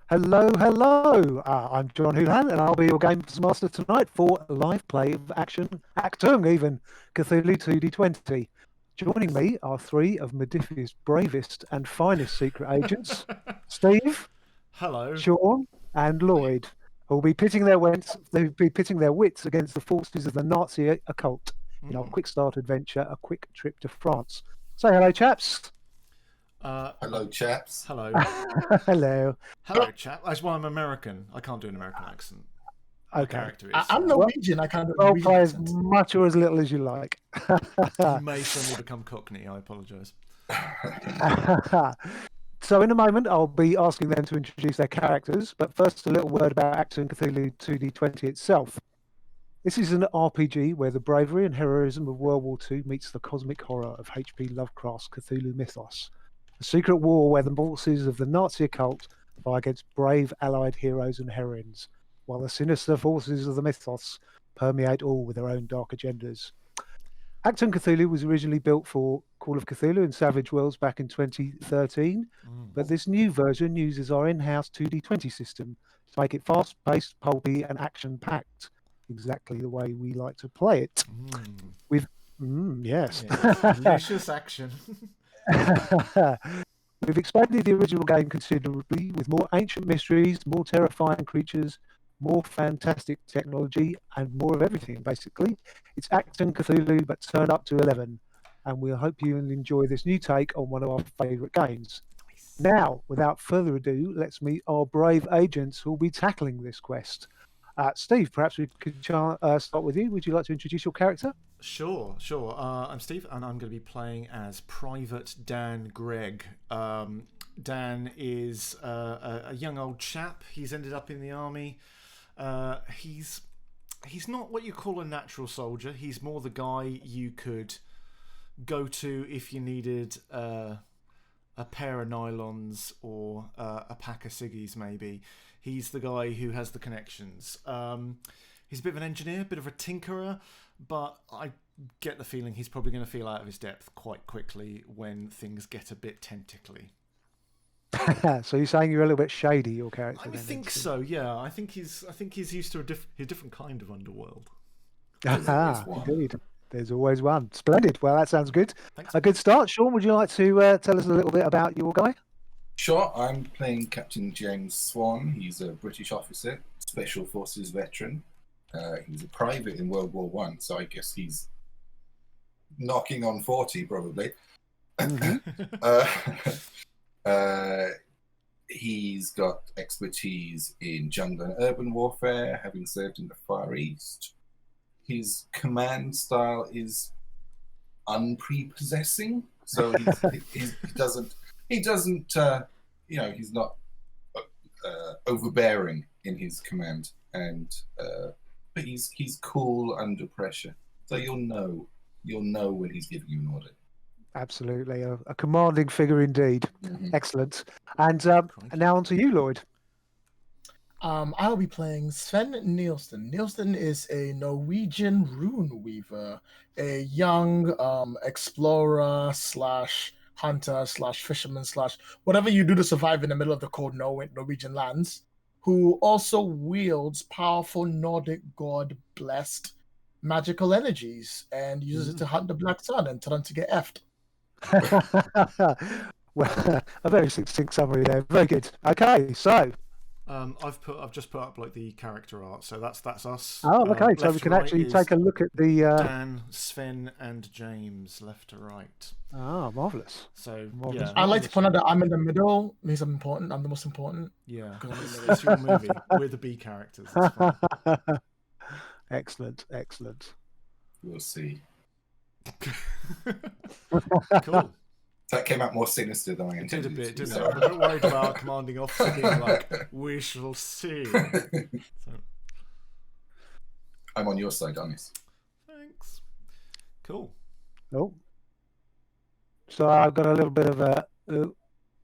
Hello, hello. I'm John Houlihan, and I'll be your games master tonight for a live play of Achtung, even Cthulhu 2D20. Joining me are three of Modiphius' bravest and finest secret agents, Steve, Hello. Shaun, and Lloyd, who will be pitting their wits against the forces of the Nazi occult in our quick start adventure, A Quick Trip to France. Say hello, chaps. Hello, chaps. Hello. Hello. Hello, chap. That's why I'm American. I can't do an American accent. My Okay. character is. I'm Norwegian. I can't do a Well, Norwegian play as accent. much or as little as you like. He may suddenly become Cockney. I apologise. So in a moment, I'll be asking them to introduce their characters, but first a little word about Achtung Cthulhu 2D20 itself. This is an RPG where the bravery and heroism of World War II meets the cosmic horror of H.P. Lovecraft's Cthulhu mythos. A secret war where the forces of the Nazi occult fight against brave Allied heroes and heroines, while the sinister forces of the mythos permeate all with their own dark agendas. Achtung Cthulhu was originally built for Call of Cthulhu and Savage Worlds back in 2013, but this new version uses our in-house 2D20 system to make it fast-paced, pulpy, and action-packed, exactly the way we like to play it. With yes, Delicious action. We've expanded the original game considerably with more ancient mysteries, more terrifying creatures, more fantastic technology, and more of everything, basically. It's Achtung Cthulhu, but turned up to 11, and we hope you'll enjoy this new take on one of our favourite games. Now, without further ado, let's meet our brave agents who will be tackling this quest. Steve, perhaps we could start with you. Would you like to introduce your character? Sure. I'm Steve, and I'm going to be playing as Private Dan Gregg. Dan is a young old chap. He's ended up in the army. He's not what you call a natural soldier. He's more the guy you could go to if you needed a pair of nylons or a pack of ciggies, maybe. He's the guy who has the connections. He's a bit of an engineer, a bit of a tinkerer, but I get the feeling he's probably going to feel out of his depth quite quickly when things get a bit tentacly. So you're saying you're a little bit shady, your character? I think so. Yeah, I think he's used to a different kind of underworld. Indeed. There's always one. Splendid. Well, that sounds good. Thanks. A good start. Shaun, would you like to tell us a little bit about your guy? Sure, I'm playing Captain James Swann. He's a British officer, Special Forces veteran. He was a private in World War One, so I guess he's knocking on 40 probably. He's got expertise in jungle and urban warfare, having served in the Far East. His command style is unprepossessing, so he doesn't he's not overbearing in his command, and but he's cool under pressure, so you'll know when he's giving you an order. Absolutely, a commanding figure indeed. Excellent. And now on to you, Lloyd. I'll be playing Sven Nilsen. Nilsen is a Norwegian rune weaver, a young explorer / hunter / fisherman / whatever you do to survive in the middle of the cold Norwegian lands, who also wields powerful Nordic god-blessed magical energies and uses it to hunt the Black Sun and tell them to get effed. Well, a very succinct summary there. Very good. Okay, so I've just put up like the character art, so that's us. Oh, okay. So we can actually take a look at the Dan, Sven, and James, left to right. Oh, marvelous. So Marvelous. yeah, I like to point out that I'm in the middle. Means I'm important. I'm the most important. Yeah, it's your movie. We're the B characters. That's fine. Excellent. We'll see. Cool. That came out more sinister than I It did intended. a bit, didn't so. it? I'm a bit worried about our commanding officer being like, "We shall see." So, I'm on your side, honest. thanks. Cool. Oh, so I've got a little bit of a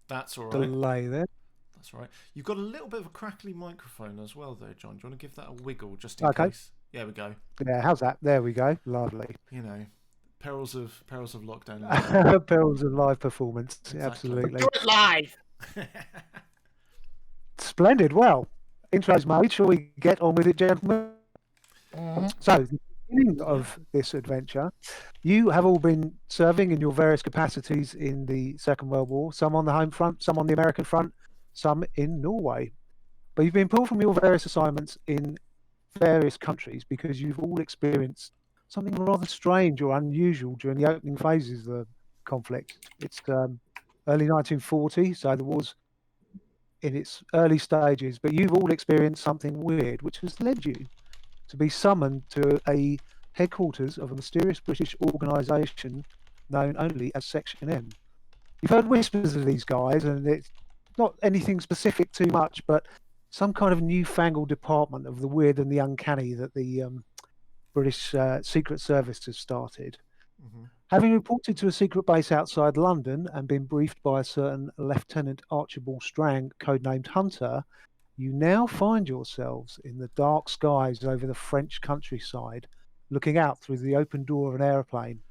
That's all right. delay there. That's all right. You've got a little bit of a crackly microphone as well, though, John. Do you want to give that a wiggle just in case? Yeah, we go. Yeah, how's that? There we go. Lovely. You know, perils of lockdown. Perils of live performance. Exactly. Absolutely. Do it live. Splendid. Well, intro's made. Shall we get on with it, gentlemen? So, the beginning of this adventure, you have all been serving in your various capacities in the Second World War, some on the home front, some on the American front, some in Norway. But you've been pulled from your various assignments in various countries because you've all experienced something rather strange or unusual during the opening phases of the conflict. It's early 1940, so the war's in its early stages, but you've all experienced something weird, which has led you to be summoned to a headquarters of a mysterious British organisation known only as Section M. You've heard whispers of these guys, and it's not anything specific too much, but some kind of newfangled department of the weird and the uncanny that the British Secret Service has started. Mm-hmm. Having reported to a secret base outside London and been briefed by a certain Lieutenant Archibald Strang, codenamed Hunter, you now find yourselves in the dark skies over the French countryside, looking out through the open door of an aeroplane.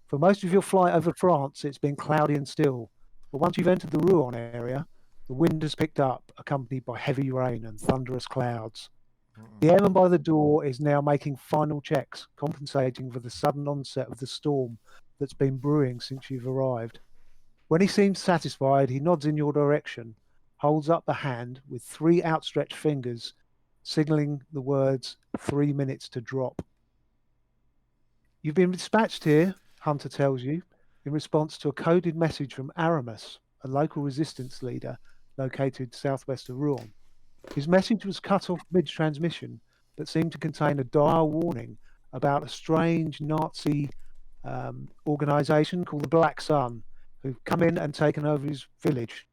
For most of your flight over France, it's been cloudy and still, but once you've entered the Rouen area, the wind has picked up, accompanied by heavy rain and thunderous clouds. The airman by the door is now making final checks, compensating for the sudden onset of the storm that's been brewing since you've arrived. When he seems satisfied, he nods in your direction, holds up the hand with 3 outstretched fingers, signalling the words 3 minutes to drop. You've been dispatched here, Hunter tells you, in response to a coded message from Aramis, a local resistance leader located southwest of Rouen. His message was cut off mid-transmission, but seemed to contain a dire warning about a strange Nazi organisation called the Black Sun, who've come in and taken over his village.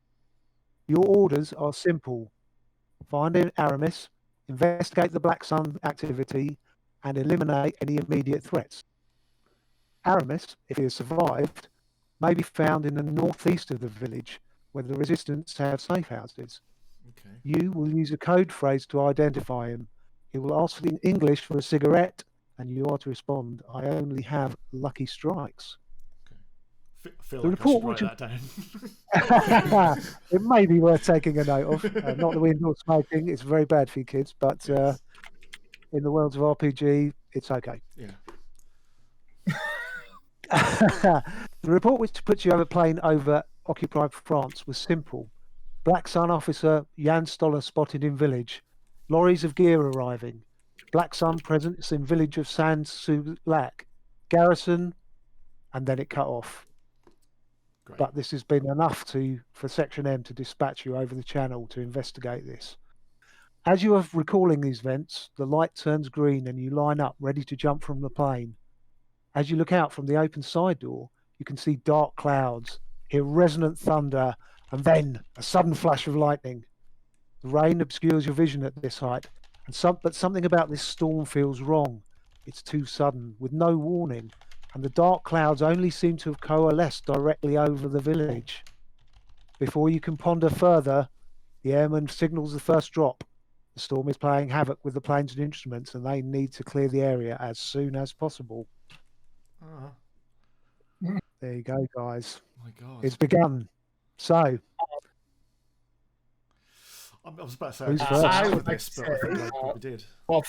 Your orders are simple. Find Aramis, investigate the Black Sun activity, and eliminate any immediate threats. Aramis, if he has survived, may be found in the northeast of the village, where the resistance have safe houses. Okay. You will use a code phrase to identify him. He will ask in English for a cigarette, and you are to respond, "I only have lucky strikes." Okay. Feel The like report I should write that down. It may be worth taking a note of. Not that we endorse smoking; it's very bad for you kids. But Yes. In the worlds of RPG, it's okay. Yeah. The report which puts you over a plane over occupied France was simple. Black Sun officer Jan Stoller spotted in village. Lorries of gear arriving. Black Sun presence in village of Sans-sous-Lac. Garrison, and then it cut off. Great. But this has been enough for Section M to dispatch you over the channel to investigate this. As you are recalling these events, the light turns green and you line up ready to jump from the plane. As you look out from the open side door, you can see dark clouds, hear resonant thunder, and then a sudden flash of lightning. The rain obscures your vision at this height, but something about this storm feels wrong. It's too sudden, with no warning, and the dark clouds only seem to have coalesced directly over the village. Before you can ponder further, the airman signals the first drop. The storm is playing havoc with the planes and instruments, and they need to clear the area as soon as possible. There you go, guys. My God. It's begun. So, I was about to say Who's I first? started I with would like this, to but I think say, I probably did. Well,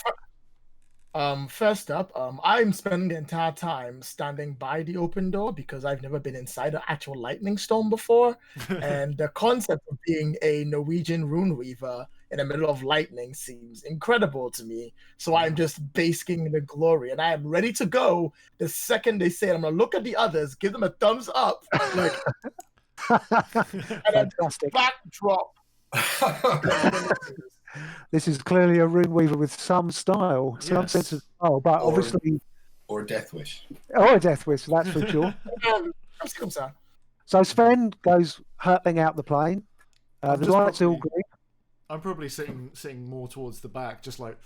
first up, I'm spending the entire time standing by the open door because I've never been inside an actual lightning storm before, and the concept of being a Norwegian rune weaver in the middle of lightning seems incredible to me. So I'm just basking in the glory, and I am ready to go the second they say it. I'm gonna look at the others, give them a thumbs up, like, and then fantastic. backdrop. This is clearly a rune weaver with some style, some Yes. sense of style, but Or- obviously, Or Death Wish. or a death wish, that's for sure. So Sven goes hurtling out the plane. The just lights are all probably- green. I'm probably sitting more towards the back, just like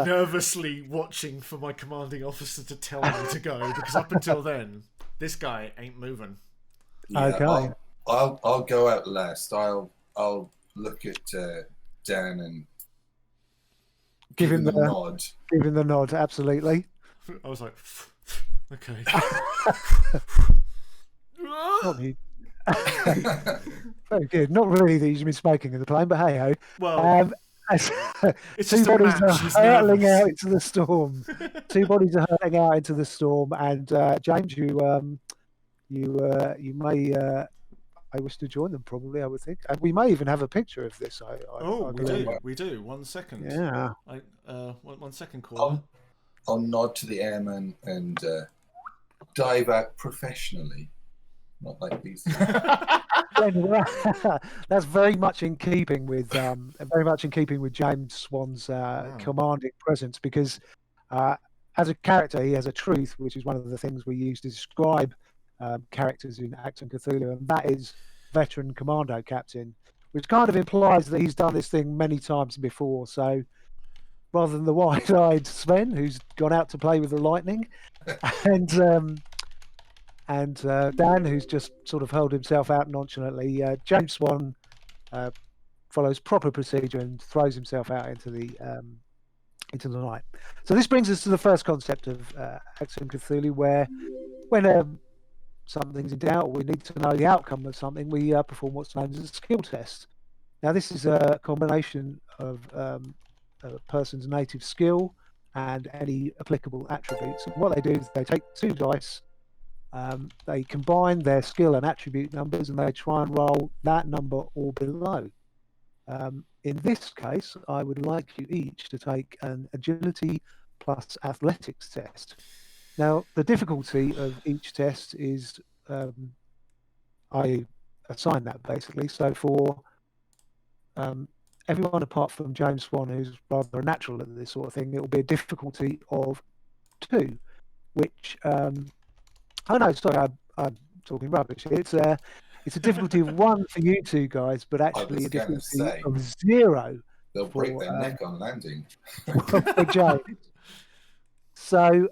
nervously watching for my commanding officer to tell me to go, because up until then, this guy ain't moving. Okay. I'll go out last. I'll look at Dan and Give him the the nod. Give him the nod, absolutely. I was like, okay. Not he. Very good. Not really that you've been smoking in the plane, but hey ho. Well, As it's two just a bodies match. are He's hurtling nervous. out into the storm. Two bodies are hurtling out into the storm, and James, you may I wish to join them. Probably, I would think, and we may even have a picture of this. Oh, I we believe. do. We do. 1 second. Yeah. One second, caller. I'll nod to the airman and dive out professionally, not like these. That's very much in keeping with James Swan's commanding presence, because as a character he has a truth, which is one of the things we use to describe characters in Achtung Cthulhu, and that is veteran commando captain, which kind of implies that he's done this thing many times before. So rather than the wide-eyed Sven who's gone out to play with the lightning, and Dan who's just sort of held himself out nonchalantly, James Swann follows proper procedure and throws himself out into the night. So this brings us to the first concept of Achtung Cthulhu, where when something's in doubt, or we need to know the outcome of something, we perform what's known as a skill test. Now, this is a combination of a person's native skill and any applicable attributes. And what they do is they take 2 dice, they combine their skill and attribute numbers, and they try and roll that number or below. In this case, I would like you each to take an agility plus athletics test. Now, the difficulty of each test is I assign that basically. So for everyone apart from James Swann, who's rather a natural at this sort of thing, it will be a difficulty of 2, which oh no, sorry, I'm talking rubbish. It's a difficulty of 1 for you 2 guys, but actually a difficulty of 0. They'll break their neck on landing. For James. So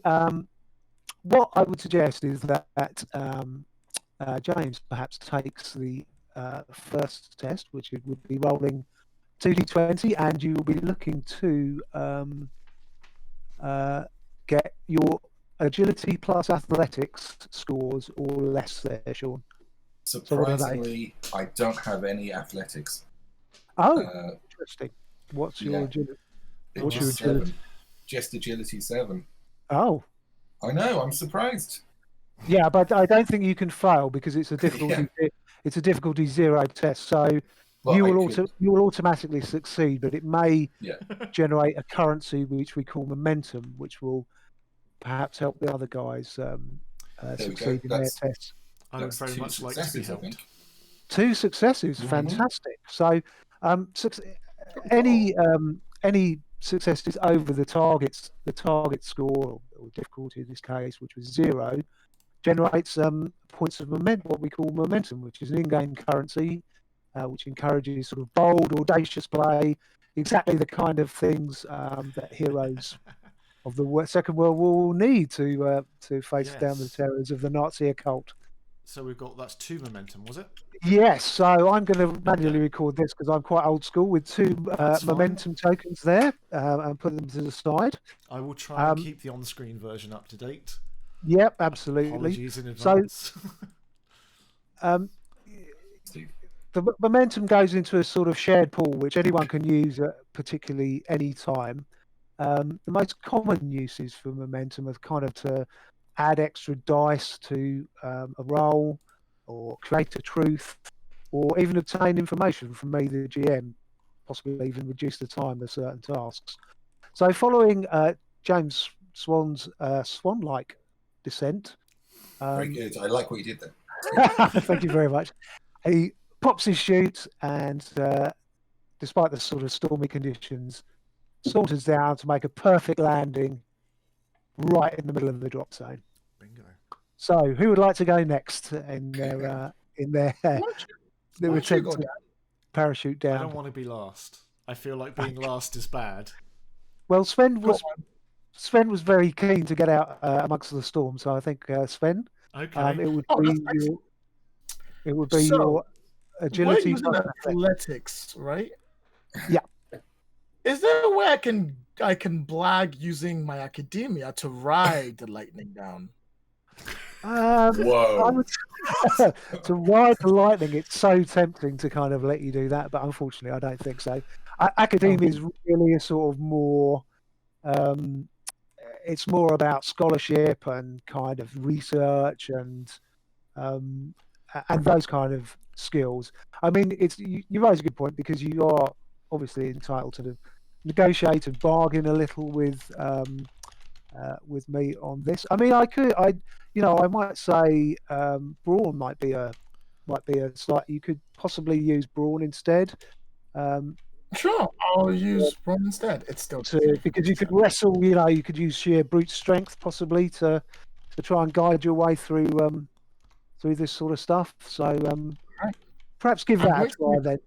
what I would suggest is that James perhaps takes the first test, which it would be rolling 2d20, and you will be looking to get your agility plus athletics scores or less there, Shaun. Surprisingly, I don't have any athletics. Oh, interesting. What's your agility? What's your agility? Just agility 7. Oh. I know, I'm surprised. Yeah, but I don't think you can fail because it's a difficulty. It's a difficulty 0 test, so you will automatically succeed. But it may generate a currency which we call momentum, which will perhaps help the other guys succeed in their tests. I would very much like to be helped. 2 successes, fantastic. So any successes over the target score or difficulty in this case, which was 0, generates points of what we call momentum, which is an in-game currency, which encourages sort of bold, audacious play, exactly the kind of things that heroes of the Second World War will need to face down the terrors of the Nazi occult. So that's 2 momentum, was it? Yes. So I'm going to manually record this because I'm quite old school with 2 momentum tokens there and put them to the side. I will try and keep the on-screen version up to date. Yep, absolutely. Apologies in advance. So, the momentum goes into a sort of shared pool, which anyone can use at particularly any time. The most common uses for momentum are kind of to add extra dice to a roll, or create a truth, or even obtain information from me, the GM, possibly even reduce the time of certain tasks. So following James Swann's swan-like descent. Very good. I like what you did there. Thank you very much. He pops his chute and, despite the sort of stormy conditions, saunters down to make a perfect landing right in the middle of the drop zone. Bingo. So, who would like to go next in their attempt to parachute down? I don't want to be last. I feel like being last is bad. Well, Sven was very keen to get out amongst the storm, so I think Sven, it would be your agility. Athletics, right? Yeah. Is there a way I can blag using my academia to ride the lightning down? I Whoa. would, to ride the lightning, it's so tempting to kind of let you do that, but unfortunately, I don't think so. Academia is really a sort of more. It's more about scholarship and kind of research um, and those kind of skills. I mean, you raise a good point because you are obviously entitled to negotiate and bargain a little with me on this. I mean, I might say brawn might be a slight. You could possibly use brawn instead. Sure, I'll use Ron instead. It's still Because you could wrestle. You could use sheer brute strength possibly to try and guide your way through this sort of stuff. So Right. perhaps give that a try then.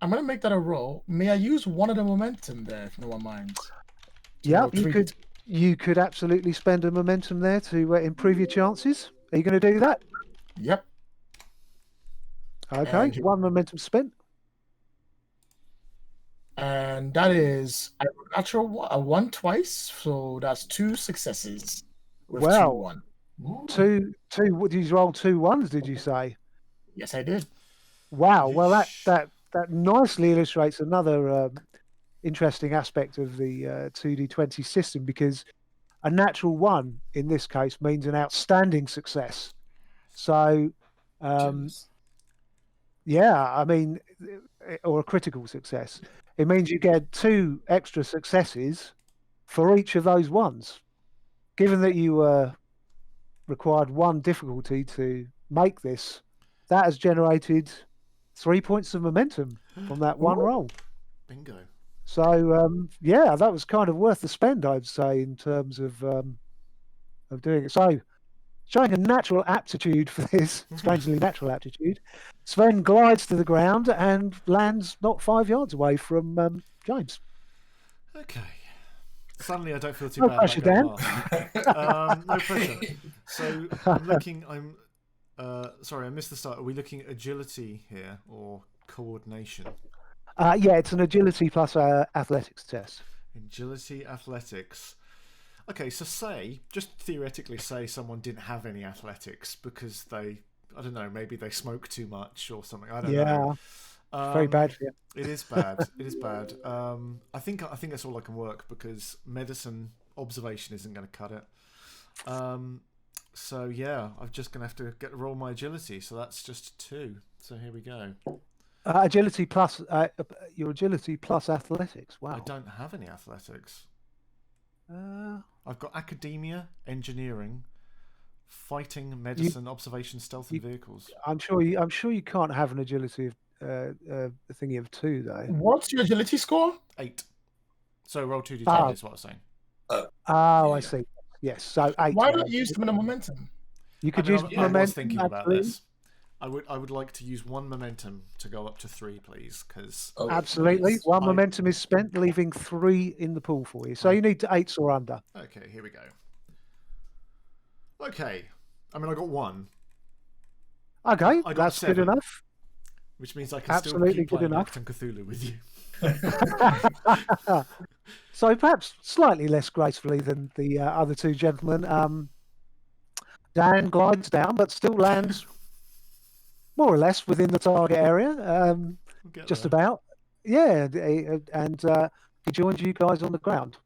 I'm going to make that a roll. May I use one of the momentum there, if no one minds? Yeah, you could absolutely spend a momentum there to improve your chances. Are you going to do that? Yep. Okay, And- one momentum spent. And that is a natural a 1 twice, so that's 2 successes with Wow. 2-1. Ooh. Two. What did you roll? 2 1s? Did you say? Yes, I did. Wow. Well, Yeesh. that nicely illustrates another interesting aspect of the 2d20 system, because a natural 1 in this case means an outstanding success. So, Goodness. yeah, I mean, or a critical success. It means you get 2 extra successes for each of those ones. Given that you required 1 difficulty to make this, that has generated 3 points of momentum from that one roll. Bingo. So yeah, that was kind of worth the spend, I'd say, in terms of doing it. So, showing a natural aptitude for this, strangely natural aptitude, Sven glides to the ground and lands not 5 yards away from James. Okay. Suddenly, I don't feel too No bad pressure, about Dan. going last. No pressure. So I'm looking. Sorry, I missed the start. Are we looking at agility here or coordination? Yeah, it's an agility plus athletics test. Agility, athletics. Okay, so just theoretically say someone didn't have any athletics because I don't know, maybe they smoke too much or something. I don't know. Very bad for you. It is bad. It is bad. I think that's all I can work because medicine observation isn't going to cut it. So yeah, I'm just going to have to roll my agility. So that's just 2. So here we go. Agility plus your agility plus athletics. Wow. I don't have any athletics. Uh, I've got academia, engineering, fighting, medicine, observation, stealth, and vehicles. I'm sure you can't have an agility of thingy of 2 though. What's your agility score? 8. So roll 2d10 is what I'm saying. I see. Yes. So 8. Why not use them in a momentum? You could I use momentum. I was thinking about absolutely. this. I would like to use 1 momentum to go up to 3, please, because Absolutely. Yes. 1 momentum is spent, leaving 3 in the pool for you. So you need to 8s or under. okay, here we go. Okay, I mean I got 1, Okay, I got that's 7. good enough. which means I can Absolutely still keep good playing enough. Achtung Cthulhu with you. So perhaps slightly less gracefully than the other 2 gentlemen. Dan glides down, but still lands more or less within the target area. We'll get Just there. about. Yeah, and he joins you guys on the ground.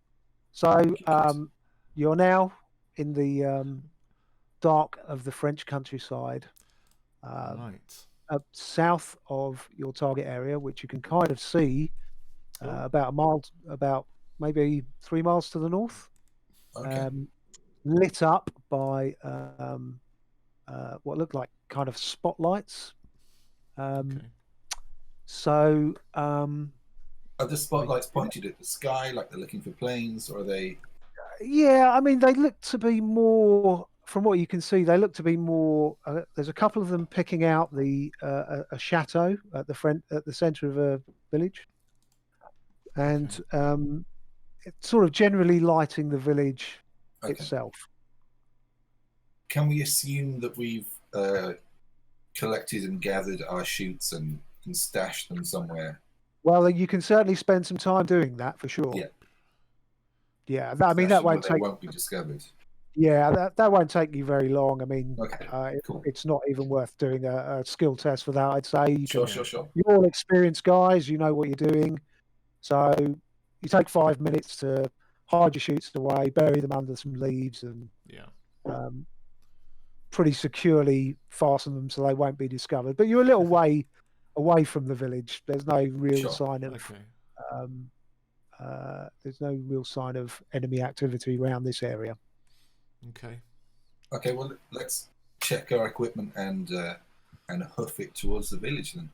So you're now in the dark of the French countryside, Right. up south of your target area, which you can kind of see about maybe 3 miles to the north, Okay. lit up by what look like kind of spotlights. Okay. So Are the spotlights pointed at the sky, like they're looking for planes, or are they? yeah, I mean, they look to be more, from what you can see, they look to be more. There's a couple of them picking out a chateau at the centre of a village, and it's sort of generally lighting the village Okay. itself. Can we assume that we've collected and gathered our shoots and stashed them somewhere? Well, you can certainly spend some time doing that for sure. Yeah. Yeah, I mean that Stashed them where won't they take. won't be discovered. Yeah, that won't take you very long. I mean, Okay, cool. it's not even worth doing a skill test for that. I'd say you Sure, can. sure, sure. You're all experienced guys. You know what you're doing. So you take 5 minutes to hide your shoots away, bury them under some leaves, and pretty securely fasten them so they won't be discovered. But you're a little way away from the village. There's no real Sure. sign of enemy activity around this area. Okay. Okay, well, let's check our equipment and hoof it towards the village then.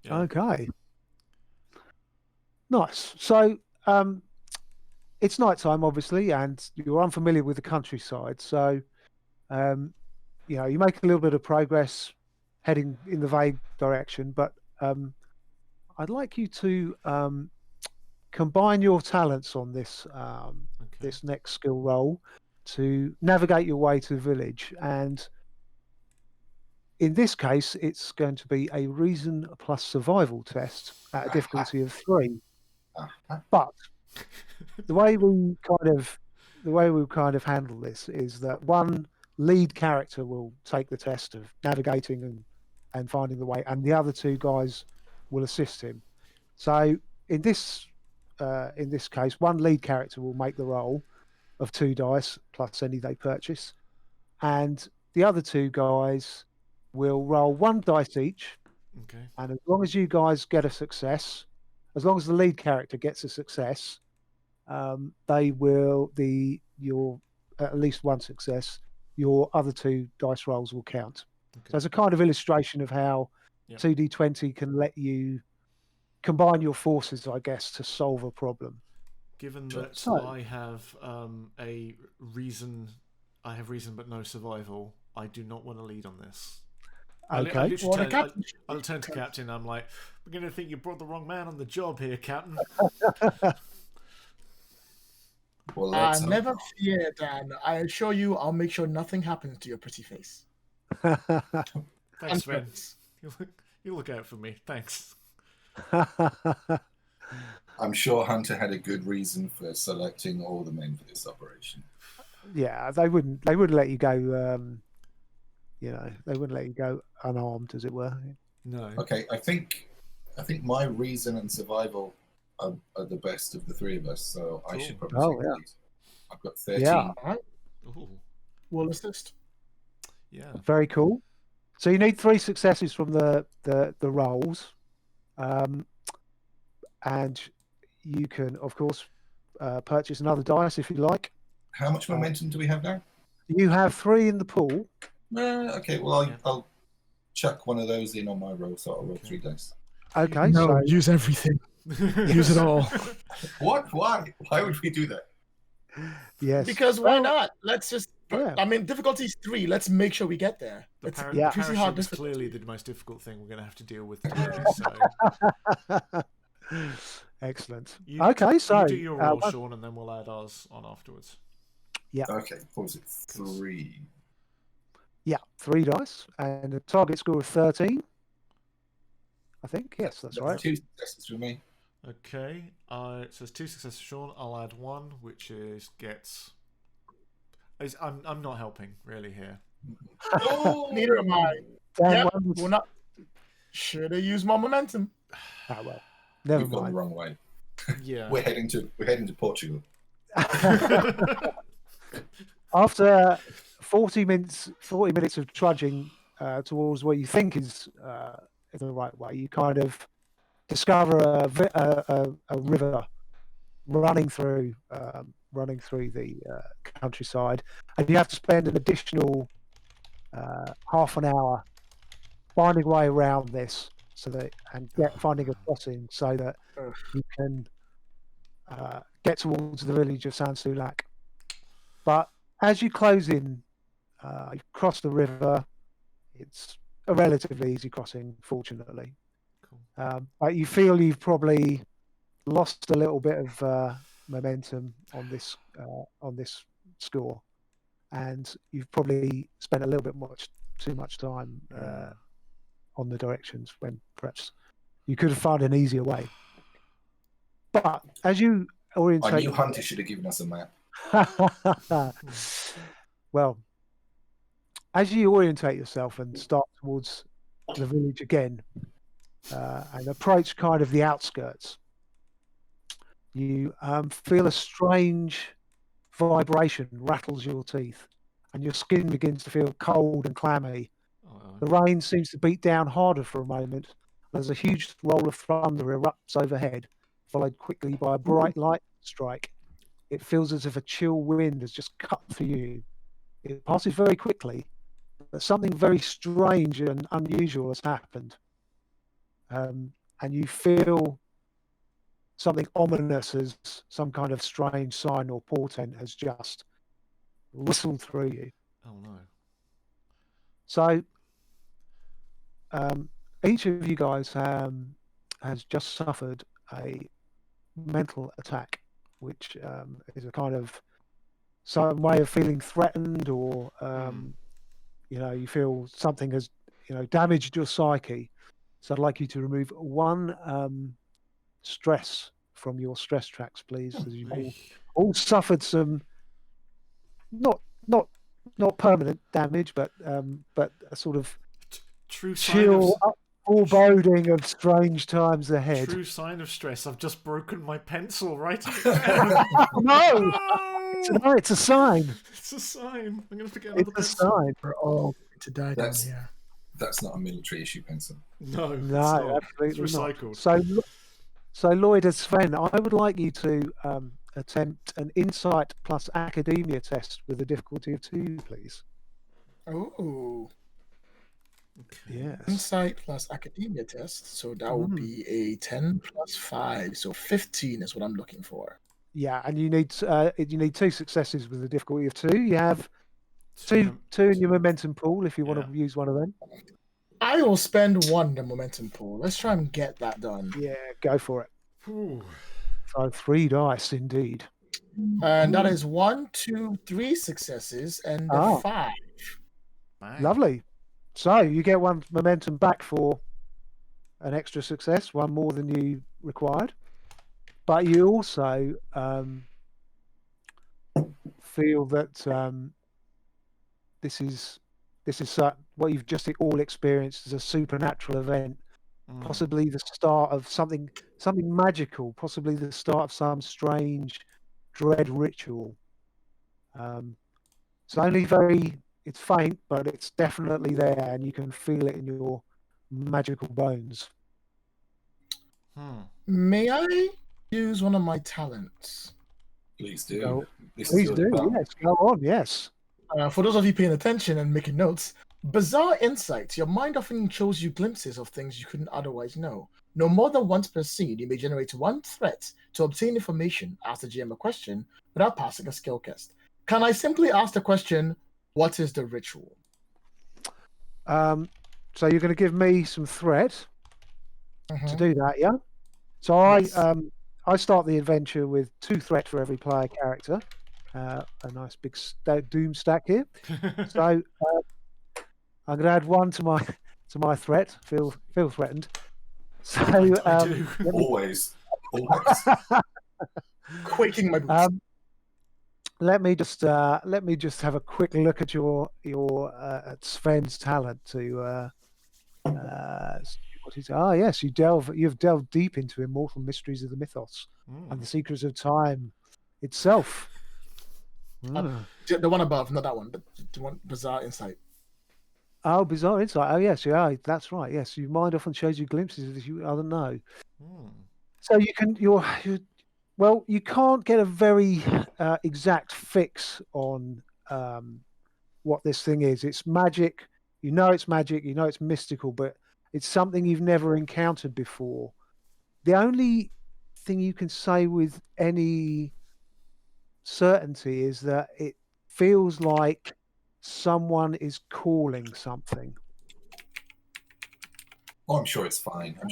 Yeah. Okay. Nice. So it's nighttime, obviously, and you're unfamiliar with the countryside. So, you make a little bit of progress heading in the vague direction, but I'd like you to combine your talents on this this next skill roll to navigate your way to the village. And in this case, it's going to be a reason plus survival test at a difficulty of 3. But the way we kind of handle this is that one lead character will take the test of navigating and finding the way, and the other 2 guys will assist him. So in this case, one lead character will make the roll of 2 dice plus any they purchase, and the other 2 guys will roll 1 dice each. Okay. And as long as you guys get a success, as long as the lead character gets a success, your at least 1 success, your other 2 dice rolls will count. Okay. So it's a kind of illustration of how 2d20 can let you combine your forces, I guess, to solve a problem. Given that I have reason but no survival, I do not want to lead on this. Okay. I'll turn to Captain. I'm like, we're going to think you brought the wrong man on the job here, Captain. Well, never fear, Dan. I assure you, I'll make sure nothing happens to your pretty face. Thanks, Sven. You look out for me. Thanks. I'm sure Hunter had a good reason for selecting all the men for this operation. Yeah, they wouldn't let you go. They wouldn't let you go unarmed, as it were. No. Okay, I think my reason and survival are the best of the 3 of us, so I should probably take the lead. I've got 13. Yeah. Ooh. We'll assist. Yeah. Very cool. So you need 3 successes from the rolls, and you can, of course, purchase another dice if you like. How much momentum do we have now? You have 3 in the pool. Okay, well, I'll chuck one of those in on my roll, so I'll roll 3 dice. Okay, no, so use everything. Use it all. What? Why? Why would we do that? Yes. Because why not? Let's just... I mean, difficulty is 3. Let's make sure we get there. The parachute is clearly the most difficult thing we're going to have to deal with today. So. Excellent. You do your roll, Shaun, and then we'll add ours on afterwards. Yeah. Okay. What was it? 3. Yeah, 3 dice and a target score of 13. I think. Yes, that's right. 2 successes for me. Okay. It says 2 successes for Shaun. I'll add 1, which gets. I'm not helping really here. Oh, neither am I. We're not. Should have used more momentum. Well, never We've gone the mind. wrong way. Yeah. We're heading to Portugal. After 40 minutes of trudging towards what you think is the right way, you kind of discover a river running through the countryside, and you have to spend an additional half an hour finding a way around this, finding a crossing so that you can get towards the village of San Sulak. But as you close in, you cross the river. It's a relatively easy crossing, fortunately. Cool. But you feel you've probably lost a little bit of momentum on this score, and you've probably spent a little bit too much time on the directions when perhaps you could have found an easier way. But as you orientate, I knew Hunter should have given us a map. Well, as you orientate yourself and start towards the village again, and approach kind of the outskirts, you feel a strange vibration rattles your teeth, and your skin begins to feel cold and clammy. The rain seems to beat down harder for a moment. As a huge roll of thunder erupts overhead, followed quickly by a bright light strike. It feels as if a chill wind has just cut through you. It passes very quickly, but something very strange and unusual has happened. And you feel something ominous, as some kind of strange sign or portent has just whistled through you. Oh no. So each of you guys has just suffered a mental attack, which is a kind of some way of feeling threatened, or you feel something has damaged your psyche. So I'd like you to remove one stress from your stress tracks, please, as you've all suffered some not permanent damage, but a sort of true chill, foreboding of strange times ahead. True sign of stress. I've just broken my pencil writing. No, it's a sign. It's a sign. I'm going to forget another pencil. It's a sign. We're all to die down here. That's not a military issue pencil. No, absolutely it's recycled. Not. So Lloyd, as Sven, I would like you to attempt an insight plus academia test with a difficulty of 2, please. Oh. Okay. Yes. Insight plus academia test. So that would be a 10 plus 5. So 15 is what I'm looking for. Yeah, and you need 2 successes with a difficulty of 2. You have two in your momentum pool if you want to use one of them. I will spend 1 in the momentum pool. Let's try and get that done. Yeah, go for it. Ooh. So 3 dice indeed. And that is 1, 2, 3 successes and 5. Bang. Lovely. So you get 1 momentum back for an extra success, 1 more than you required. But you also feel that this is what you've just all experienced is a supernatural event, possibly the start of something magical, possibly the start of some strange dread ritual. It's faint, but it's definitely there, and you can feel it in your magical bones. May I use one of my talents? Please do. Please do. Yes, go on. Yes. For those of you paying attention and making notes, bizarre insights. Your mind often shows you glimpses of things you couldn't otherwise know. No more than once per scene, you may generate 1 threat to obtain information, ask the GM a question, without passing a skill test. Can I simply ask the question, what is the ritual? So you're going to give me some threat to do that, yeah? So I start the adventure with 2 threat for every player character. A nice big doom stack here. So I'm going to add 1 to my threat. Feel threatened. So I do. Always. Quaking my boots. Let me just have a quick look at your at Sven's talent to what is yes, you've delved deep into immortal mysteries of the mythos and the secrets of time itself. The one above, not that one, but the one bizarre insight. Oh, bizarre insight. Oh yes, yeah, that's right. Yes, your mind often shows you glimpses of this you other know. So you can't get a very exact fix on what this thing is. It's magic. You know it's magic. You know it's mystical, but it's something you've never encountered before. The only thing you can say with any certainty is that it feels like someone is calling something. Oh, I'm sure it's fine. I'm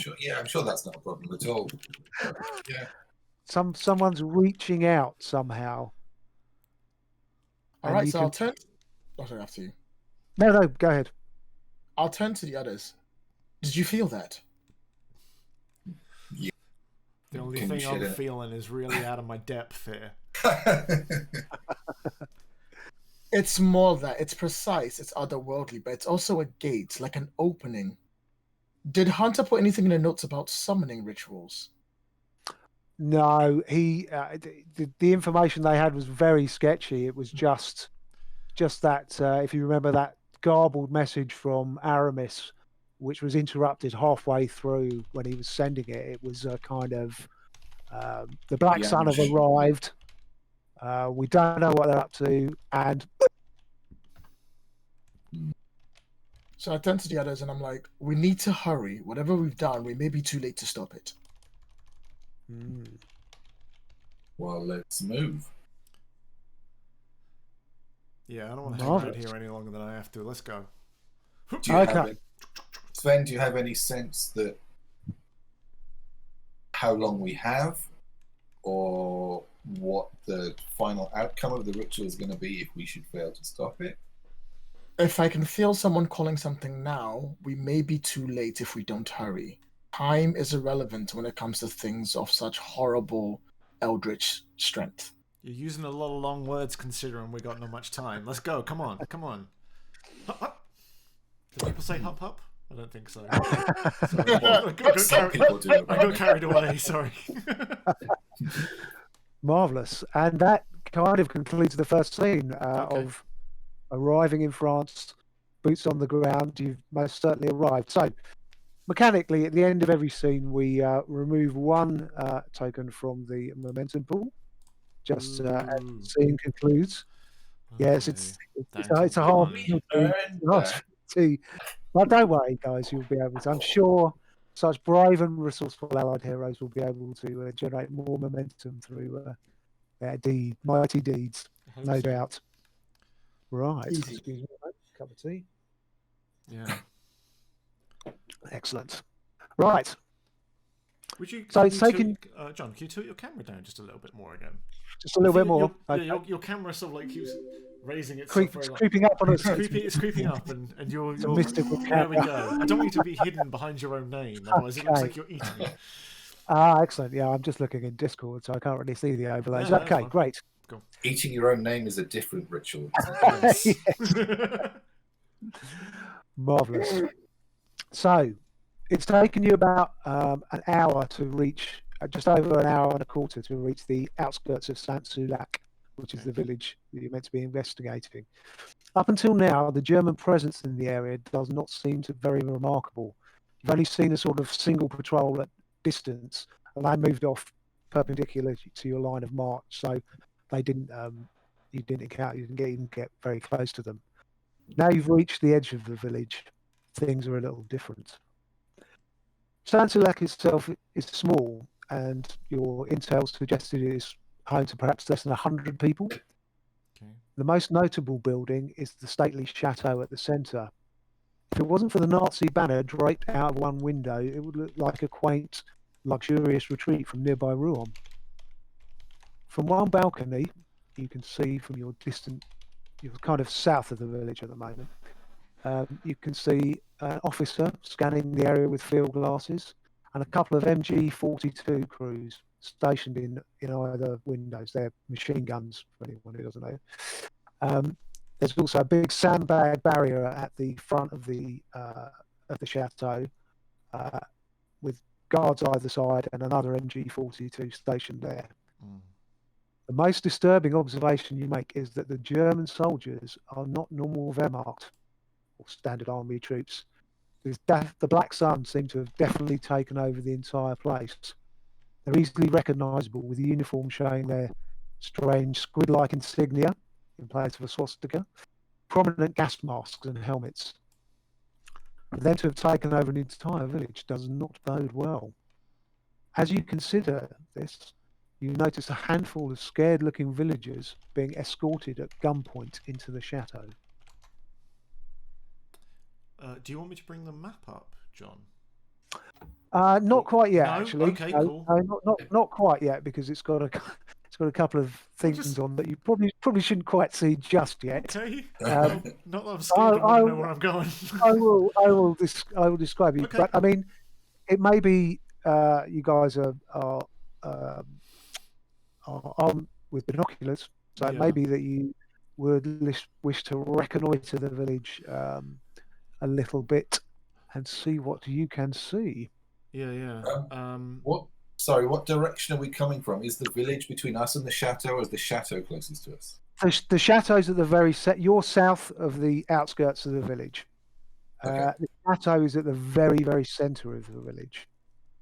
sure that's not a problem at all. Yeah. Someone's reaching out somehow. All right, so I'll turn. Oh, sorry, after you. No, go ahead. I'll turn to the others. Did you feel that? Yeah. The only thing I'm feeling is really out of my depth here. It's more that it's precise, it's otherworldly, but it's also a gate, like an opening. Did Hunter put anything in the notes about summoning rituals? No, he the information they had was very sketchy. It was just that if you remember that garbled message from Aramis, which was interrupted halfway through when he was sending it. It was a kind of the Black Sun have arrived. We don't know what they're up to, and So I turn to the others and I'm like, we need to hurry. Whatever we've done, we may be too late to stop it. Well, let's move. Yeah, I don't want to hang around here any longer than I have to. Let's go. Do you have Sven, do you have any sense that how long we have, or what the final outcome of the ritual is going to be if we should fail to stop it? If I can feel someone calling something now, we may be too late if we don't hurry. Time is irrelevant when it comes to things of such horrible eldritch strength. You're using a lot of long words considering we got not much time. Let's go. Come on. Come on. Hup, hup. Do people say hup hup? I don't think so. Sorry. I got carried away. Sorry. Marvellous. And that kind of concludes the first scene of arriving in France, boots on the ground. You've most certainly arrived. So, mechanically, at the end of every scene, we remove one token from the momentum pool, just as the scene concludes. Okay. Yes, it's a hard meal to but don't worry, guys, you'll be able to. I'm sure such brave and resourceful allied heroes will be able to generate more momentum through their mighty deeds, no doubt. Right. Easy. Excuse me, cup of tea. Yeah. Excellent. Right. Would you? So it's taken. John, can you tilt your camera down just a little bit more again? Just a little bit more. Your camera sort of like keeps raising itself. It's creeping up on us. It's creeping up, and you're mystical there we go. I don't want you to be hidden behind your own name, otherwise it looks like you're eating it. Excellent. Yeah, I'm just looking in Discord, so I can't really see the overlays. Yeah, okay, great. Cool. Eating your own name is a different ritual. Marvellous. So, it's taken you about an hour to reach, just over an hour and a quarter to reach the outskirts of Saint-Sulac, which is the village that you're meant to be investigating. Up until now, the German presence in the area does not seem to be very remarkable. You've only seen a sort of single patrol at distance, and they moved off perpendicular to your line of march, so they didn't. You didn't even get very close to them. Now you've reached the edge of the village, things are a little different. Saint-Sulac itself is small, and your intel suggested it is home to perhaps less than 100 people. Okay. The most notable building is the stately chateau at the centre. If it wasn't for the Nazi banner draped out of one window, it would look like a quaint, luxurious retreat from nearby Rouen. From one balcony, you can see from you're kind of south of the village at the moment. You can see an officer scanning the area with field glasses and a couple of MG-42 crews stationed in either windows. They're machine guns, for anyone who doesn't know. There's also a big sandbag barrier at the front of the chateau with guards either side and another MG-42 stationed there. The most disturbing observation you make is that the German soldiers are not normal Wehrmacht or standard army troops. The Black Sun seem to have definitely taken over the entire place. They're easily recognisable, with the uniform showing their strange squid-like insignia in place of a swastika, prominent gas masks and helmets. For them to have taken over an entire village does not bode well. As you consider this, you notice a handful of scared-looking villagers being escorted at gunpoint into the chateau. Do you want me to bring the map up, John? Not quite yet, no? actually. Okay, no, cool. Not quite yet, because it's got a couple of things on that you probably shouldn't quite see just yet. Okay. Not that I'm scared. I know where I'm going. I will describe you, okay, but cool. I mean, it may be you guys are with binoculars. So it Yeah. may be that you would wish to reconnoitre the village a little bit and see what you can see. Yeah. What direction are we coming from? Is the village between us and the chateau, or is the chateau closest to us? The chateau's at the very you're south of the outskirts of the village. Okay. The chateau is at the very, very centre of the village.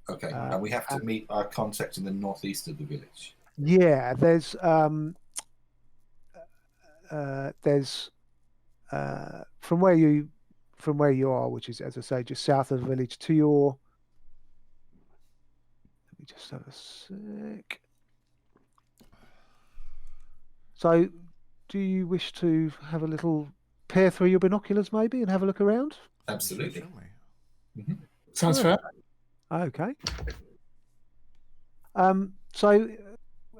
Okay, and we have to meet our contact in the northeast of the village. Yeah, there's from where you are, which is, as I say, just south of the village, to your. Let me just have a sec. So, do you wish to have a little peer through your binoculars, maybe, and have a look around? Absolutely. Mm-hmm. Sounds fair. Okay. So,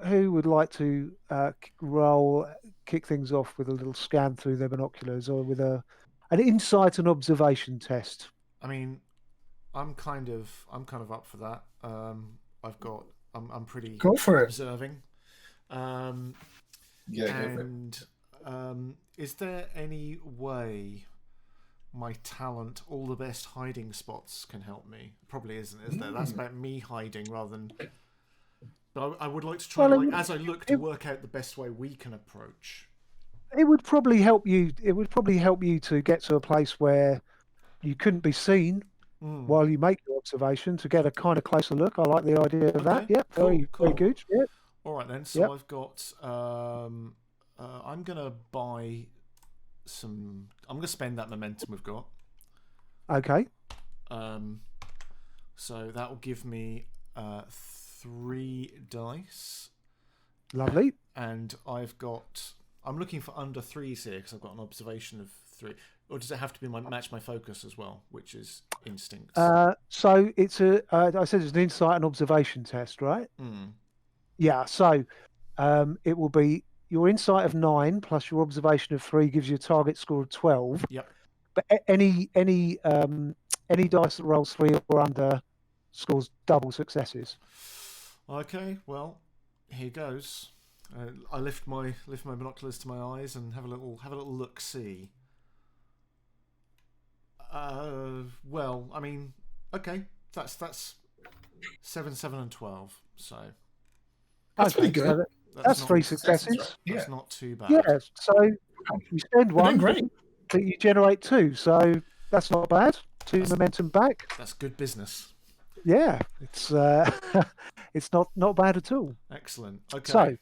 who would like to kick things off with a little scan through their binoculars, or with an insight and observation test? I mean, I'm kind of up for that. I'm pretty Go for it. observing. Yeah, go for it. Is there any way my talent, all the best hiding spots, can help me? Probably isn't, is there? That's about me hiding rather than. But I would like to try, as I look, to work out the best way we can approach. It would probably help you. It would probably help you to get to a place where you couldn't be seen while you make your observation, to get a kind of closer look. I like the idea of that. Yeah, cool. Very good. Yeah. All right then. So I've got. I'm gonna buy some. I'm gonna spend that momentum we've got. Okay. So that will give me 3 dice. Lovely. And I'm looking for under 3s here because I've got an observation of 3. Or does it have to be match my focus as well, which is instincts? So it's I said it's an insight and observation test, right? Yeah. So it will be your insight of 9 plus your observation of 3 gives you a target score of 12. Yep. But any dice that rolls 3 or under scores double successes. Okay. Well, here goes. I lift my binoculars to my eyes and have a little look see. Well, I mean, okay, that's 7, 7, and 12. So that's pretty good. So that's 3 successes. Right. That's not too bad. Yeah. So you spend 1, great. but you generate 2. So that's not bad. 2 momentum back. That's good business. Yeah, it's it's not bad at all. Excellent. Okay.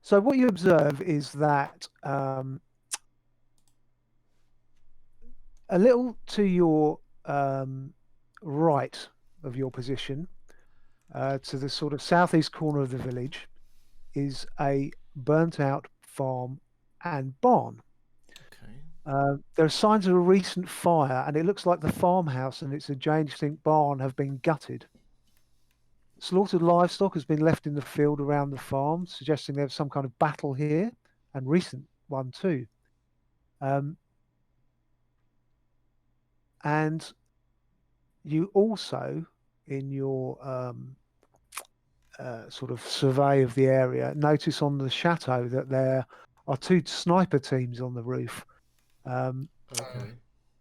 So what you observe is that a little to your right of your position, to the sort of southeast corner of the village, is a burnt-out farm and barn. Okay. There are signs of a recent fire, and it looks like the farmhouse and its adjacent barn have been gutted. Slaughtered livestock has been left in the field around the farm, suggesting there was some kind of battle here, and recent one too. And you also, in your sort of survey of the area, notice on the chateau that there are 2 sniper teams on the roof. Okay.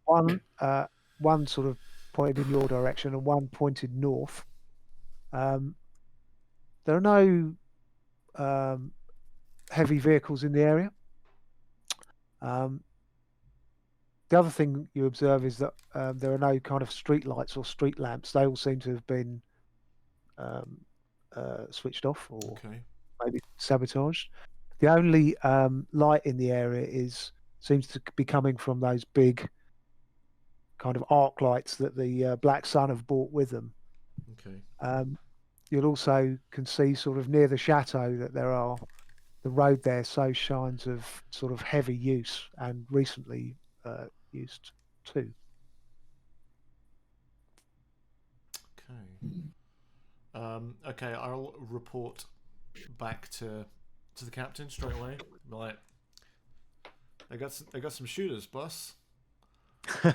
One sort of pointed in your direction and one pointed north. There are no heavy vehicles in the area. The other thing you observe is that there are no kind of street lights or street lamps. They all seem to have been switched off or maybe sabotaged. The only light in the area seems to be coming from those big kind of arc lights that the Black Sun have brought with them. Okay. You'll also can see sort of near the chateau that the road there shows signs of sort of heavy use and recently used too. Okay. Okay, I'll report back to the captain straight away. Like, they got some shooters, boss. There's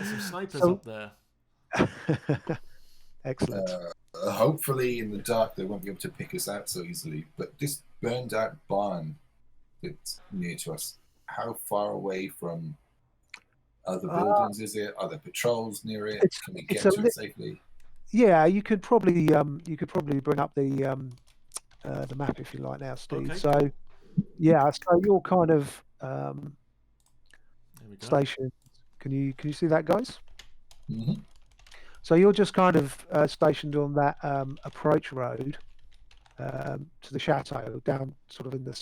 some snipers up there. Excellent. hopefully in the dark they won't be able to pick us out so easily. But this burned out barn that's near to us, how far away from other buildings is it? Are there patrols near it? Can we get to it safely? Yeah, you could probably bring up the map if you like now, Steve. Okay. So yeah, so you're kind of There we go. stationed. Can you see that, guys? Mm-hmm. So you're just kind of stationed on that approach road to the chateau, down sort of in the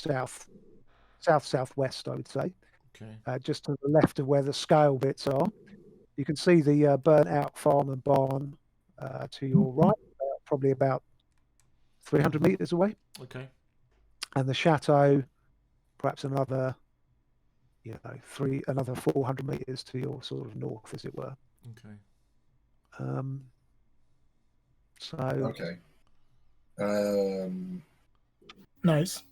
southwest, I would say, Okay. just to the left of where the scale bits are. You can see the burnt out farm and barn to your right, probably about 300 meters away, Okay. and the chateau perhaps another 400 meters to your sort of north, as it were. Okay. So Okay. Nice.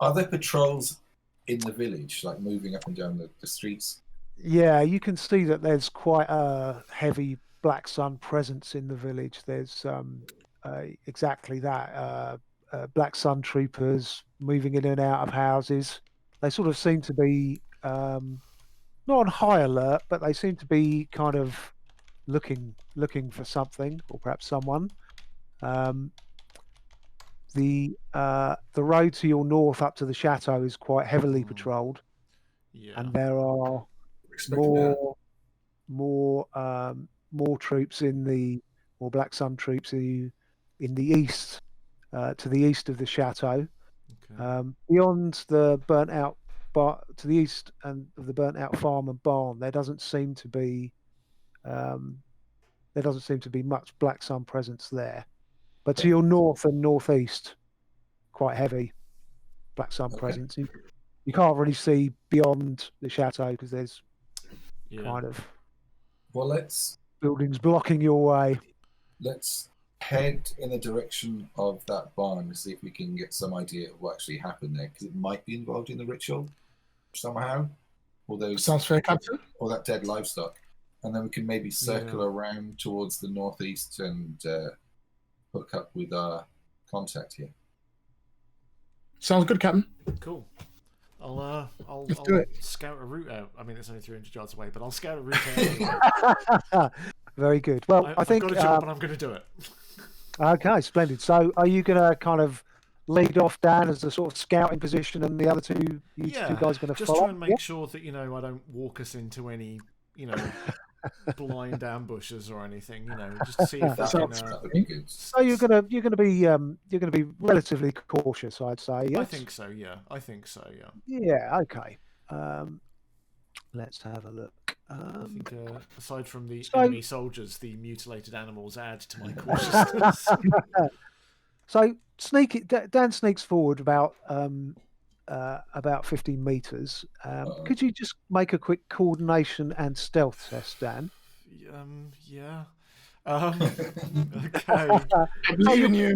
Are there patrols in the village, like moving up and down the streets? yeah, you can see that there's quite a heavy Black Sun presence in the village. There's exactly that. Black Sun troopers moving in and out of houses. They sort of seem to be not on high alert, but they seem to be kind of looking for something or perhaps someone. The road to your north up to the chateau is quite heavily patrolled, Yeah. and there are more troops more Black Sun troops in the east, to the east of the chateau. Okay. Beyond the burnt out to the east and of the burnt out farm and barn, there doesn't seem to be much Black Sun presence there. But to your north and northeast, quite heavy Black Sun presence. You can't really see beyond the chateau because there's kind of buildings blocking your way. Let's head in the direction of that barn to see if we can get some idea of what actually happened there, because it might be involved in the ritual somehow. Sounds fair, Captain. Or that dead livestock. And then we can maybe circle around towards the northeast and hook up with our contact here. Sounds good, Captain. Cool. I'll do it. scout a route out. I mean, it's only 300 yards away, but I'll scout a route out anyway. Very good. Well, I think I've got a job and I'm going to do it. Okay, splendid. So, are you going to kind of lead off Dan as the sort of scouting position, and the other two, two guys going to just follow? try and make sure that I don't walk us into any blind ambushes or anything. Just to see if that would be good. So you're gonna be relatively cautious, I'd say. Yes? I think so. Yeah. Yeah. Okay. Let's have a look. I think aside from the enemy soldiers, the mutilated animals add to my cautiousness. So Dan sneaks forward about 15 meters. Could you just make a quick coordination and stealth test, Dan? Yeah. Okay.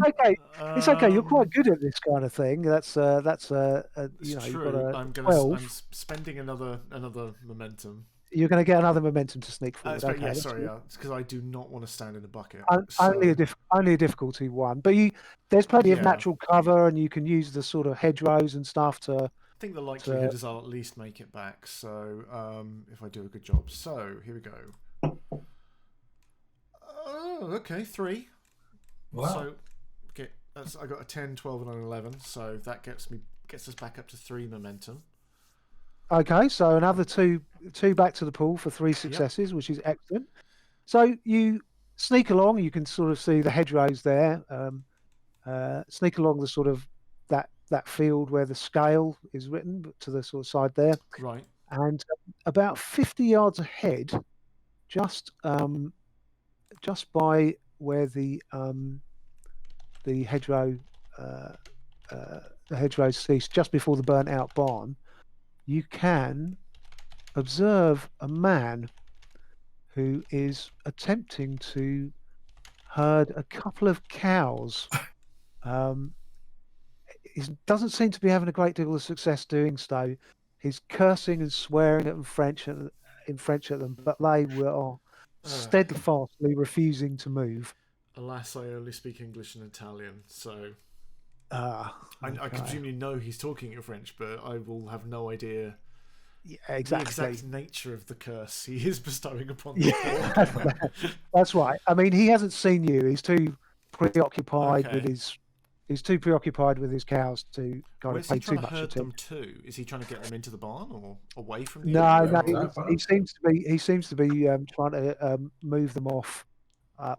Okay, it's okay. You're quite good at this kind of thing. That's true. You've got I'm 12. spending another momentum. You're going to get another momentum to sneak forward. Okay, yeah, sorry, it's because I do not want to stand in a bucket. Only a difficulty one, but there's plenty of natural cover, and you can use the sort of hedgerows and stuff to. I think the likelihood is I'll at least make it back. So if I do a good job, so here we go. Oh, okay, 3. Wow. So okay, I got a 10, 12, and an 11. So that gets us back up to 3 momentum. Okay, so another two back to the pool for 3 successes, which is excellent. So you sneak along. You can sort of see the hedgerows there. Sneak along the sort of that field where the scale is written, but to the sort of side there. Right. And about 50 yards ahead, just by where the hedgerow cease, just before the burnt out barn, you can observe a man who is attempting to herd a couple of cows. He doesn't seem to be having a great deal of success doing so. He's cursing and swearing in French at them, but they were steadfastly refusing to move. Alas, I only speak English and Italian, so Ah, I okay. presumably know he's talking in French, but I will have no idea Yeah, the exactly. exact nature of the curse he is bestowing upon Yeah, this poor man. that's right. I mean, he hasn't seen you. He's too preoccupied with Okay. his. He's too preoccupied with his cows to kind Where's of pay he trying too to much herd them attention. to? Is he trying to get them into the barn or away from the No, area? no, Into Or... that he barn? seems to be. He seems to be trying to move them off.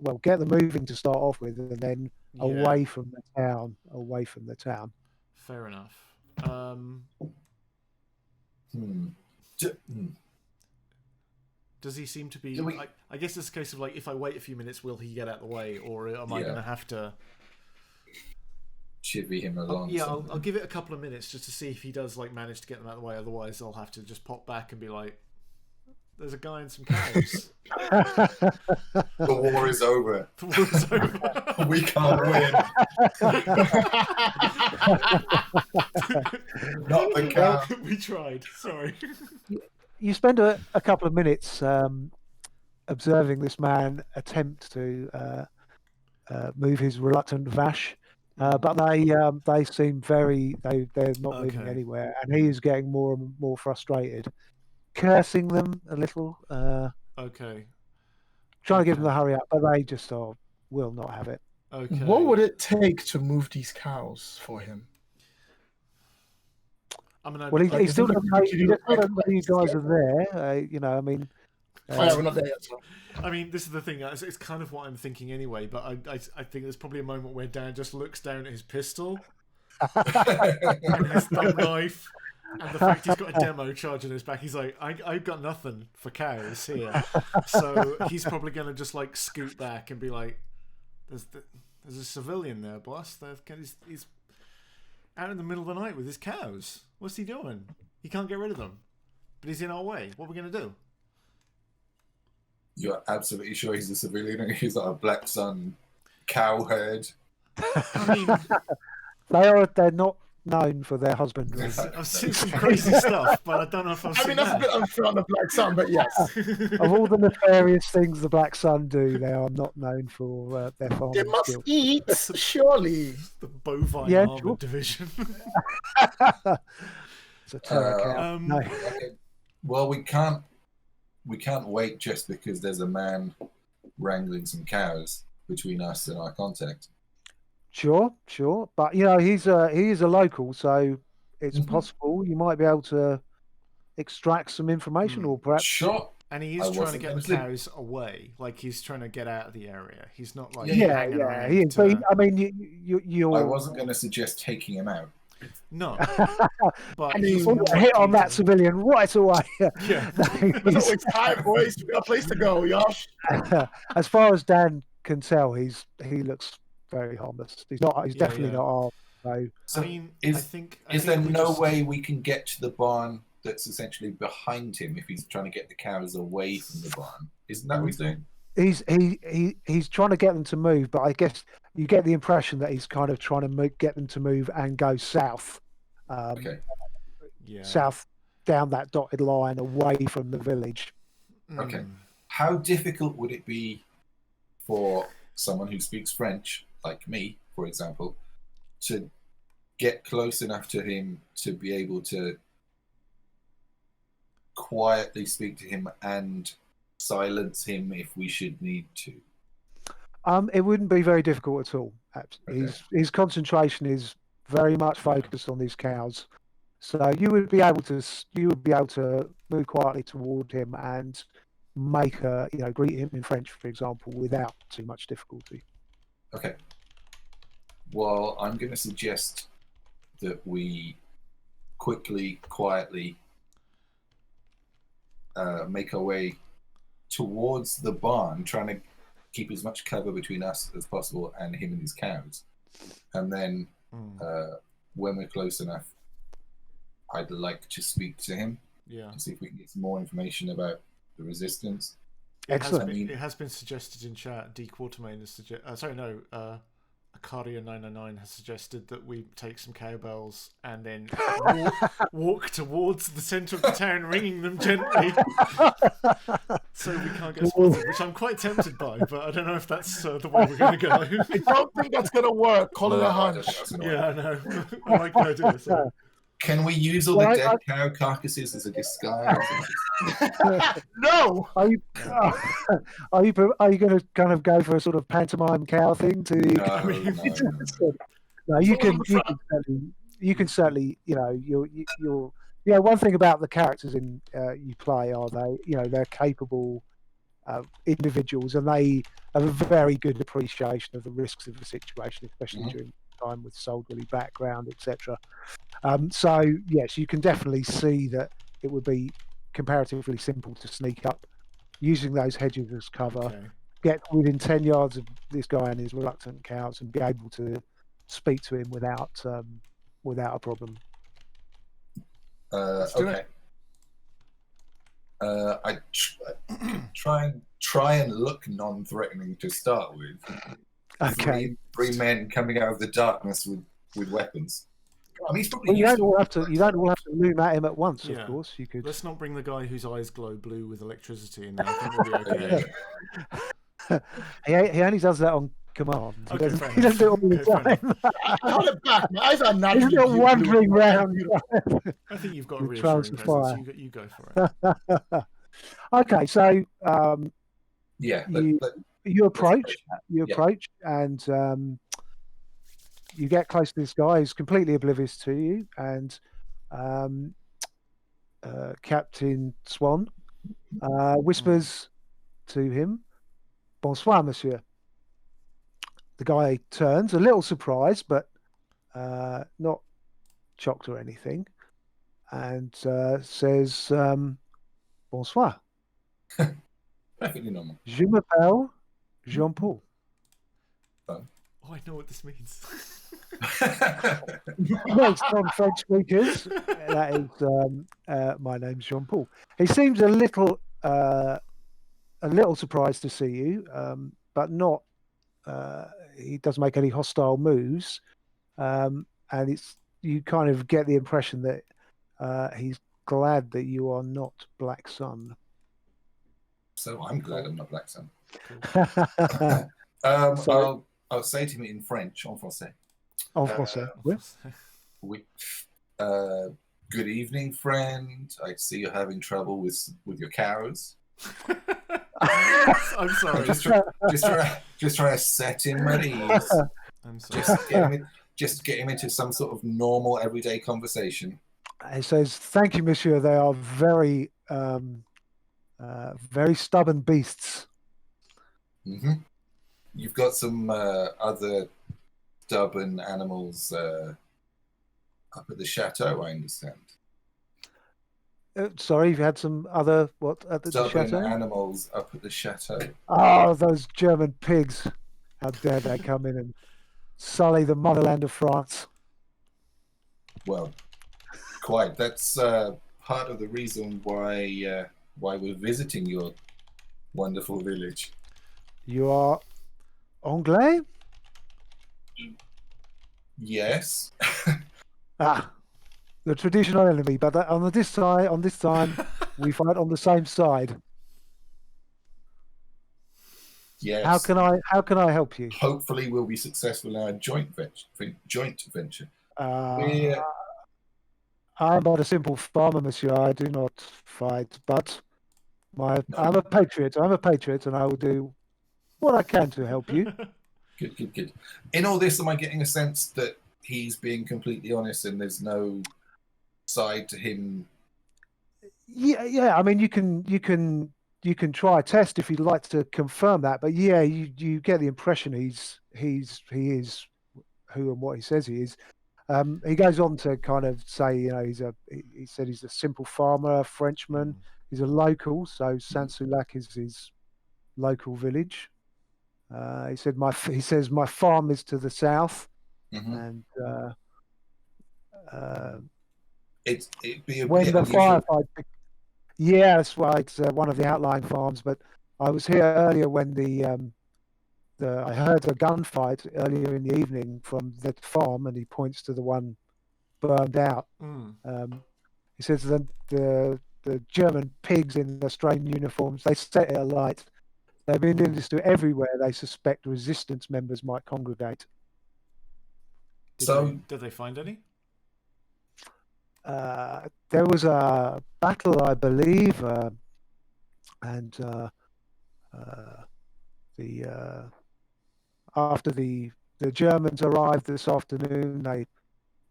Well, get them moving to start off with, and then Yeah, away from the town. Away from the town. fair enough. Hmm. Does he seem to be? Do we- I guess it's a case of like, if I wait a few minutes, will he get out of the way, or am I Yeah. going to have to? Chivvy him along. Yeah, something. I'll give it a couple of minutes just to see if he does like manage to get them out of the way. Otherwise, I'll have to just pop back and be like, "There's a guy and some cows." The war is over. The war's over. We can't win. Not the cow. We tried. Sorry. You spend a couple of minutes observing this man attempt to move his reluctant Vash, but they seem they're not moving Okay. anywhere, and he is getting more and more frustrated, cursing them a little, Okay. trying to get them to Okay. hurry up, but they just will not have it. Okay. What would it take to move these cows for him? I mean, Well, he Like, still is it doesn't like know, you he do still doesn't know you guys yeah. are there. I mean, Oh, yeah, we're not there yet. So. I mean, this is the thing. It's kind of what I'm thinking anyway. But I think there's probably a moment where Dan just looks down at his pistol and his thumb knife, and the fact he's got a demo charge on his back. He's like, I've got nothing for cows here. So he's probably going to just like scoot back and be like, there's a civilian there, boss. He's out in the middle of the night with his cows. What's he doing? He can't get rid of them, but he's in our way. What are we going to do? You're absolutely sure he's a civilian and he's like a Black Sun cow herd? I mean, they're not known for their husbandry. I've seen some crazy stuff, but I don't know if I've I seen mean, that's a bit unfair on the Black Sun, but yes. Of all the nefarious things the Black Sun do, they are not known for their They farming must skills. eat, surely. The bovine Yeah, armored sure. division. It's a terror cow. No. Okay. Well, we can't wait just because there's a man wrangling some cows between us and our contact. Sure, but he is a local, so it's Mhm. possible you might be able to extract some information, or perhaps Sure. And he I is trying to wasn't get gonna the say- cows away. Like, he's trying to get out of the area. He's not like Yeah, hanging around. he is. to- But I mean, you're I wasn't going to suggest taking him out. No, but I mean, he's Well, more hit on likely that to- civilian right away. Yeah. There's always time, boys. We got a place to go, y'all. As far as Dan can tell, he looks very harmless. He's not. He's Yeah, definitely yeah. not armed. So So I mean, is, I think is there we no just- way we can get to the barn that's essentially behind him if he's trying to get the cows away from the barn? Isn't that what he's doing? he's trying to get them to move, but I guess you get the impression that he's kind of trying to get them to move and go south, Okay. Yeah. south down that dotted line away from the village. Okay. Mm. How difficult would it be for someone who speaks French, like me, for example, to get close enough to him to be able to quietly speak to him and silence him if we should need to? It wouldn't be very difficult at all. Okay. His concentration is very much focused on these cows, so you would be able to move quietly toward him and make greet him in French, for example, without too much difficulty. Okay. Well, I'm going to suggest that we quietly make our way towards the barn, trying to keep as much cover between us as possible and him and his cows. And then when we're close enough, I'd like to speak to him Yeah. to see if we can get some more information about the resistance. Excellent. It has been suggested in chat. D Quartermain is Acaria 909 has suggested that we take some cowbells and then walk towards the centre of the town, ringing them gently, so we can't get spotted. Which I'm quite tempted by, but I don't know if that's the way we're going to go. I don't think that's gonna work. Call it a hunch. Yeah, I know. I like the idea. So. Can we use all the dead cow carcasses as a disguise? No. Are you going to kind of go for a sort of pantomime cow thing to? No, you can certainly, one thing about the characters in you play are they're capable individuals, and they have a very good appreciation of the risks of the situation, especially during time with soldierly background, etc. So yes, you can definitely see that it would be comparatively simple to sneak up using those hedges as cover, get within 10 yards of this guy and his reluctant cows, and be able to speak to him without a problem. Okay. I try and look non-threatening to start with. Okay. Three men coming out of the darkness with weapons. I mean, he's probably you don't all have to loom at him at once. Yeah. Of course, you could. Let's not bring the guy whose eyes glow blue with electricity in there. I think we'll be okay. He only does that on command. He doesn't do it all the time. Hold it back. My eyes are not. He's not wandering round. I think you've got a reassuring presence. You go for it. Okay, so you approach, and you get close to this guy who's completely oblivious to you, and Captain Swann whispers to him, "Bonsoir, monsieur." The guy turns, a little surprised, but not shocked or anything, and says, "Bonsoir." Perfectly normal. Je m'appelle Jean-Paul. Oh, I know what this means. Next on French speakers, that is my name's Jean-Paul. He seems a little surprised to see you, but not. He doesn't make any hostile moves, and you kind of get the impression that he's glad that you are not Black Sun. So I'm glad I'm not Black Sun. Cool. I'll say to him in French, en français. En français, oui. Good evening, friend. I see you're having trouble with your cows. I'm sorry. Just trying to set him at ease. I'm sorry. Just get him into some sort of normal everyday conversation. He says, "Thank you, monsieur. They are very, very stubborn beasts." Mm-hmm. You've got some other stubborn animals up at the chateau, I understand. Sorry, you've had some other at the stubborn chateau? Animals up at the chateau. Oh, those German pigs! How dare they come in and sully the motherland of France? Well, quite. That's part of the reason why we're visiting your wonderful village. You are Anglais? Yes. The traditional enemy, but on this time, we fight on the same side. Yes. How can I help you? Hopefully, we'll be successful in our joint venture. I'm not a simple farmer, monsieur. I do not fight, but I'm a patriot. I'm a patriot, and I will do what I can to help you. Good. In all this, am I getting a sense that he's being completely honest and there's no side to him? Yeah. I mean, you can try a test if you'd like to confirm that, but yeah, you get the impression he is who and what he says he is. He goes on to kind of say, he said he's a simple farmer, a Frenchman. He's a local, so Saint-Sulac is his local village. He says my farm is to the south, and it'd be a when bit the unusual. firefight. Yeah, that's right. It's one of the outlying farms, but I was here earlier when the I heard a gunfight earlier in the evening from that farm, and he points to the one burned out. He says that the German pigs in the strange uniforms, they set it alight. They've been doing this to everywhere they suspect resistance members might congregate. Did they find any? There was a battle, I believe, and after the Germans arrived this afternoon, they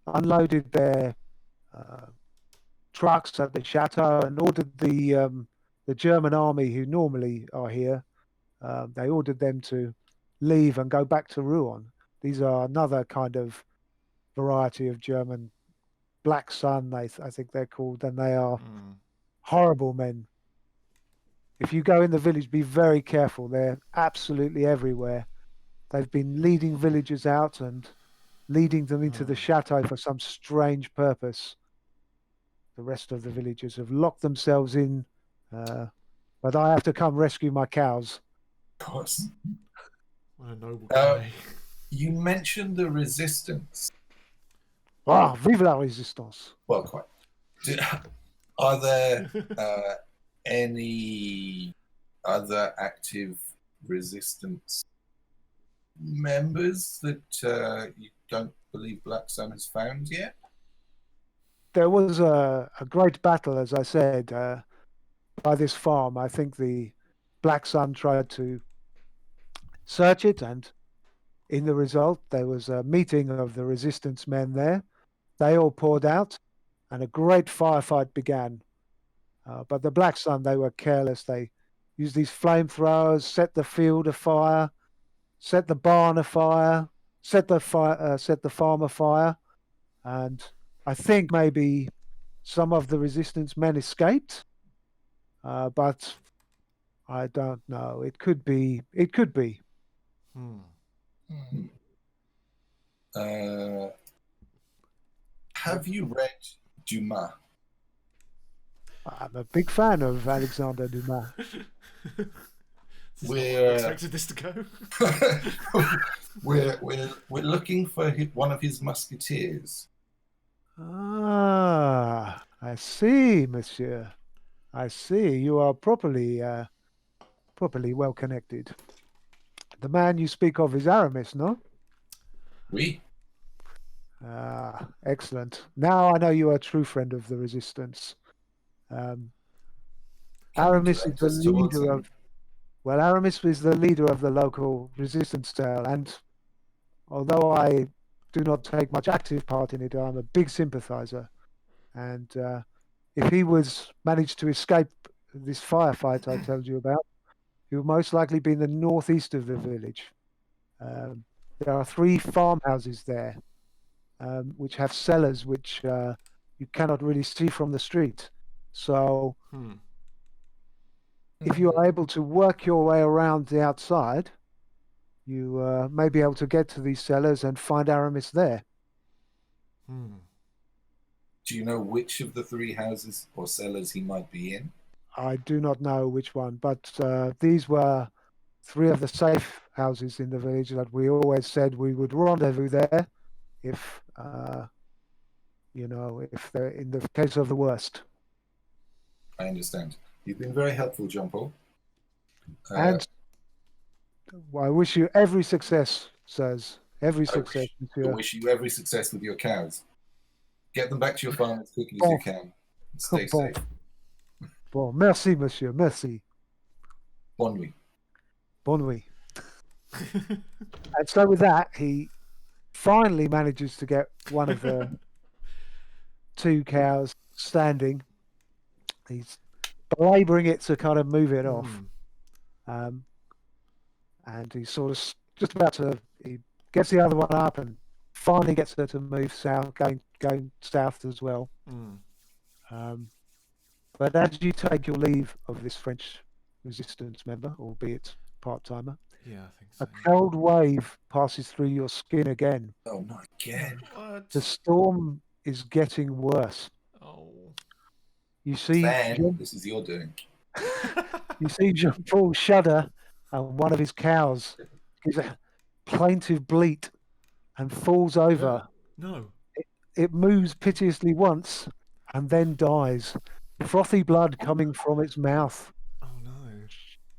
unloaded their trucks at the chateau and ordered the German army, who normally are here, they ordered them to leave and go back to Rouen. These are another kind of variety of German Black Sun, I think they're called, and they are horrible men. If you go in the village, be very careful. They're absolutely everywhere. They've been leading villagers out and leading them into the chateau for some strange purpose. The rest of the villagers have locked themselves in, but I have to come rescue my cows. Of course. What a noble guy. You mentioned the resistance. Ah, vive la résistance. Well, quite. Are there any other active resistance members that you don't believe Black Sun has found yet? There was a great battle, as I said, by this farm. I think the Black Sun tried to search it, and in the result, there was a meeting of the resistance men there. They all poured out, and a great firefight began. But the Black Sun, they were careless. They used these flamethrowers, set the field afire, set the barn afire, set the farm afire, and I think maybe some of the resistance men escaped, but I don't know. It could be. It could be. Have you read Dumas? I'm a big fan of Alexander Dumas. We're expected this to go. we're looking for one of his musketeers. Ah, I see, monsieur. I see. You are properly well connected. The man you speak of is Aramis, no? Oui. Ah, excellent. Now I know you are a true friend of the resistance. Aramis is the leader of. Well, Aramis is the leader of the local resistance cell, and although I do not take much active part in it, I'm a big sympathizer. And if he managed to escape this firefight I told you about, he would most likely be in the northeast of the village. There are 3 farmhouses there, which have cellars which you cannot really see from the street. So if you are able to work your way around the outside, you may be able to get to these cellars and find Aramis there. Do you know which of the 3 houses or cellars he might be in? I do not know which one, but these were 3 of the safe houses in the village that we always said we would rendezvous there if, if they're in the case of the worst. I understand. You've been very helpful, John Paul. And I wish you every success, sirs. Every success, monsieur. I wish you every success with your cows. Get them back to your farm as quickly as you can. Stay safe. Bon, merci, monsieur. Merci. Bonne nuit. Bonne nuit. And so with that, he finally manages to get one of the 2 cows standing. He's belabouring it to kind of move it off. And he's sort of just about to, he gets the other one up and finally gets her to move south, going south as well. But as you take your leave of this French resistance member, albeit part-timer, yeah, I think so. A cold wave passes through your skin again. Oh, not again. What? The storm is getting worse. Oh. You see, this is your doing. You see Jean-Paul shudder, and one of his cows gives a plaintive bleat and falls over. No. It moves piteously once and then dies, frothy blood coming from its mouth. Oh no.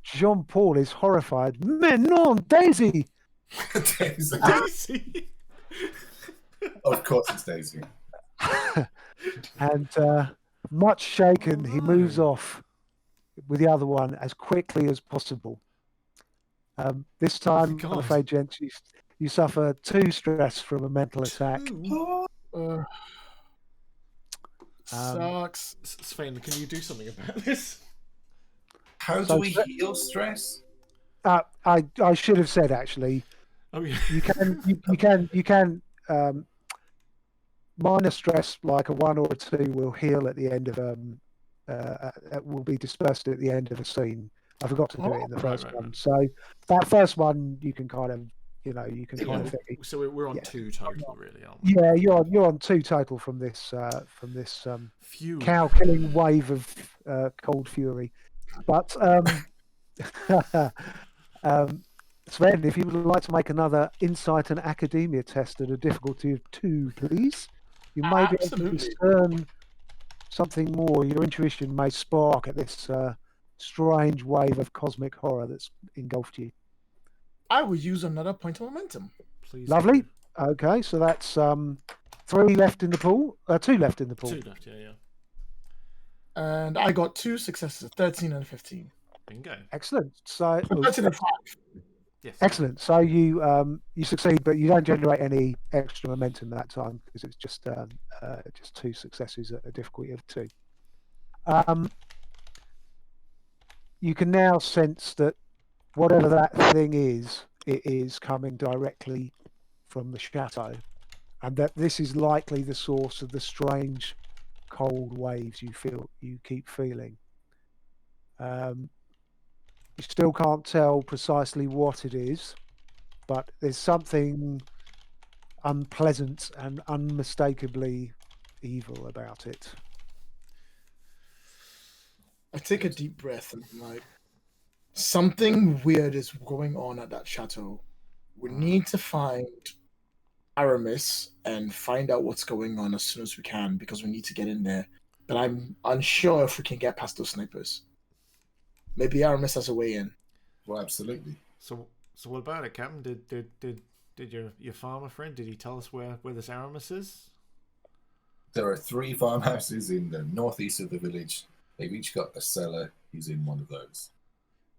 Jean-Paul is horrified. Mais non, Daisy! Daisy. Daisy. Of course, it's Daisy. And much shaken, he moves off with the other one as quickly as possible. This time, I'm God. afraid, gents, you suffer 2 stress from a mental attack. Sucks. Sven, can you do something about this? How do we heal stress? I should have said, actually, Oh yeah. you can minor stress like a 1 or a 2 will heal at the end of will be dispersed at the end of a scene. I forgot to do it in the first one. So that first one you can kind of think. So we're on 2 total, really, aren't we? Yeah, you're on 2 total from this Phew. cow killing wave of cold fury. But Sven, if you would like to make another insight and academia test at a difficulty of 2, please, you may be able to discern something more. Your intuition may spark at this strange wave of cosmic horror that's engulfed you. I will use another point of momentum. Please. Lovely. Do. Okay, so that's 3 left in the pool. 2 left in the pool. 2 left, yeah. And I got 2 successes, 13 and 15. Bingo. Excellent. So 13 and 5. Yes. excellent. So you succeed, but you don't generate any extra momentum that time because it's just 2 successes at a difficulty of 2. You can now sense that whatever that thing is, it is coming directly from the chateau, and that this is likely the source of the strange cold waves you keep feeling. You still can't tell precisely what it is, but there's something unpleasant and unmistakably evil about it. I take a deep breath and I'm like, something weird is going on at that chateau. We need to find Aramis and find out what's going on as soon as we can because we need to get in there. But I'm unsure if we can get past those snipers. Maybe Aramis has a way in. Well, absolutely. So what about it, Captain? Did your farmer friend, did he tell us where this Aramis is? There are 3 farmhouses in the northeast of the village. They've each got a cellar. He's in one of those.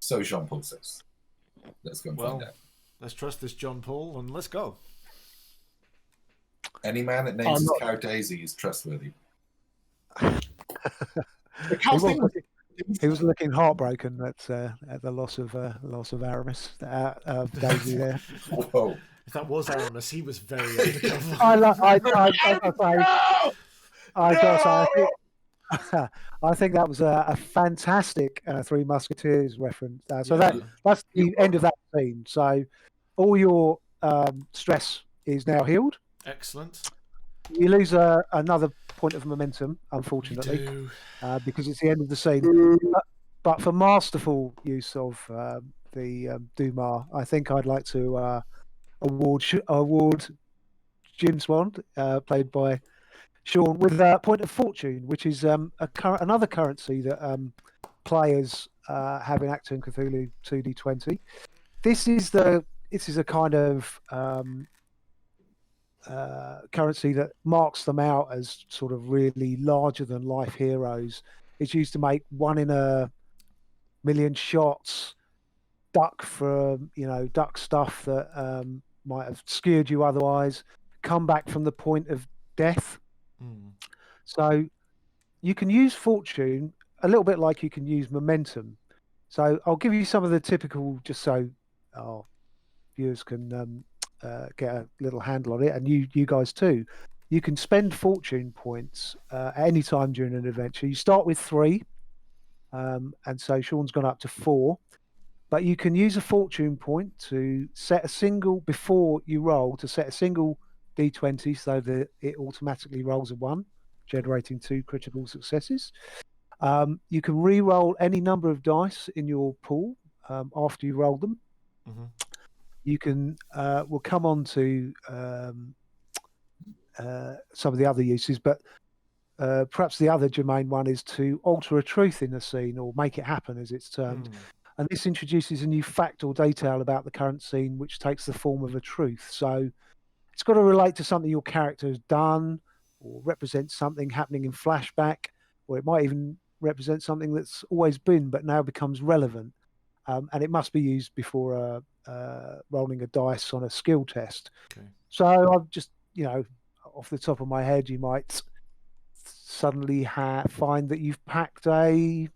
So Jean-Paul says. Let's go and find out. Let's trust this John Paul and let's go. Any man that names his cow Daisy is trustworthy. He was looking heartbroken at the loss of Aramis, Daisy there. Whoa! If that was Aramis, he was very undercover. I think that was a fantastic Three Musketeers reference. So that's the end of that scene. So all your stress is now healed. Excellent. You lose another point of momentum, unfortunately, because it's the end of the scene. But for masterful use of the Dumas, I think I'd like to award Jim Swann, played by Shaun, with a point of fortune, which is another currency that players have in Achtung Cthulhu 2D20. This is a kind of currency that marks them out as sort of really larger than life heroes. It's used to make 1 in a million shots, duck stuff that might have scared you otherwise, come back from the point of death. So you can use fortune a little bit like you can use momentum. So I'll give you some of the typical, just so our viewers can get a little handle on it, and you guys too. You can spend fortune points at any time during an adventure. You start with 3, and so Shaun's gone up to 4. But you can use a fortune point to set a single before you roll to set a single d20 so that it automatically rolls a 1, generating 2 critical successes. You can re-roll any number of dice in your pool after you roll them. you can we'll come on to some of the other uses, but perhaps the other germane one is to alter a truth in the scene or make it happen, as it's termed. And this introduces a new fact or detail about the current scene, which takes the form of a truth. So it's got to relate to something your character has done, or represent something happening in flashback, or it might even represent something that's always been but now becomes relevant. And it must be used before rolling a dice on a skill test. Okay. So I've just, off the top of my head, you might suddenly find that you've packed a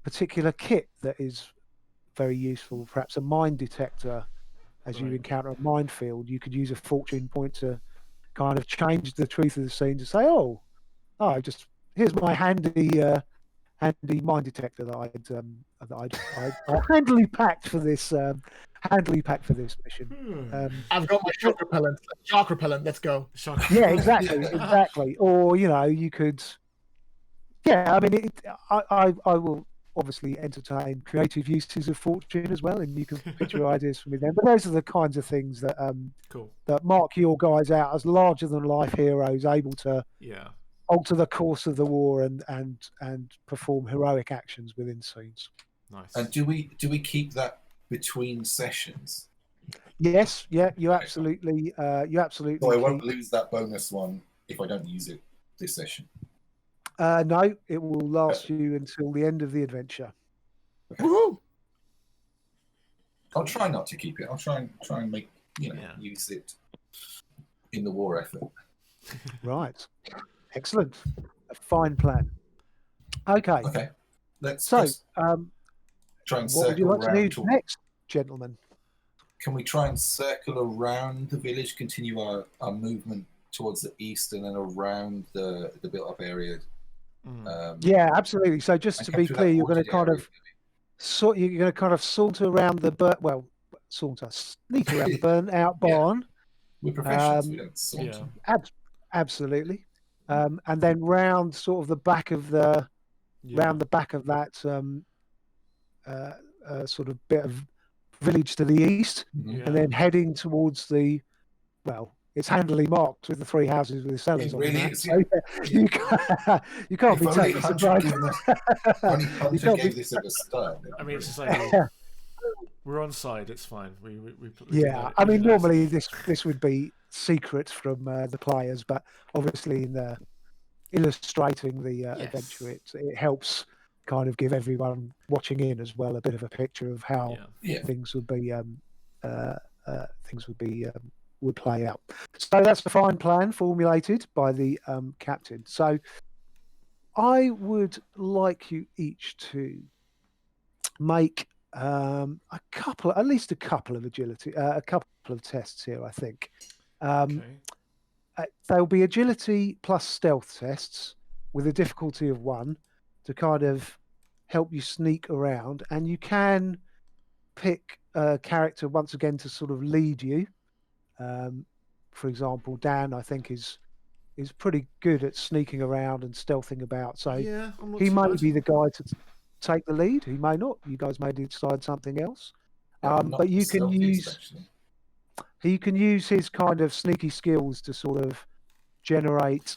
particular kit that is very useful, perhaps a mine detector. As you encounter a minefield, you could use a fortune point to kind of change the truth of the scene to say, here's my handy mine detector that I handily packed for this mission. I've got my shark repellent. Let's go. Yeah, exactly. Or you could. Yeah, I mean, I will obviously entertain creative uses of fortune as well, and you can pitch your ideas from them. But those are the kinds of things that that mark your guys out as larger than life heroes, able to alter the course of the war and perform heroic actions within scenes. Nice. And do we keep that between sessions? Yes, yeah, you absolutely. So I won't lose that bonus one if I don't use it this session. No, it will last you until the end of the adventure. Okay. Woo! I'll try not to keep it. I'll try and make use it in the war effort. Right. Excellent. A fine plan. Okay. Okay. Let's try and circle would you like around. to do next, gentlemen? Can we try and circle around the village, continue our movement towards the east and then around the built-up area? Yeah, absolutely. So just to be clear, you're going to kind of saunter around the sneak around the burnt-out barn. We're professionals. We don't saunter. Absolutely. And then round sort of the back of that sort of bit of village to the east, and then heading towards it's handily marked with the 3 houses with the cellars on really that. is, So, you can't be taken surprised. Hunter gave this at the start. I mean, it's just like we're on side. It's fine. We I mean, normally this would be secret from the players, but obviously in the illustrating the adventure, it helps kind of give everyone watching in as well a bit of a picture of how things would be would play out. So that's the fine plan formulated by the captain. So I would like you each to make at least a couple of agility, a couple of tests here, I think. There'll be agility plus stealth tests with a difficulty of 1 to kind of help you sneak around, and you can pick a character once again to sort of lead you. For example, Dan, I think, is pretty good at sneaking around and stealthing about. So he might be the guy to take the lead. He may not. You guys may decide something else. But you can use his kind of sneaky skills to sort of generate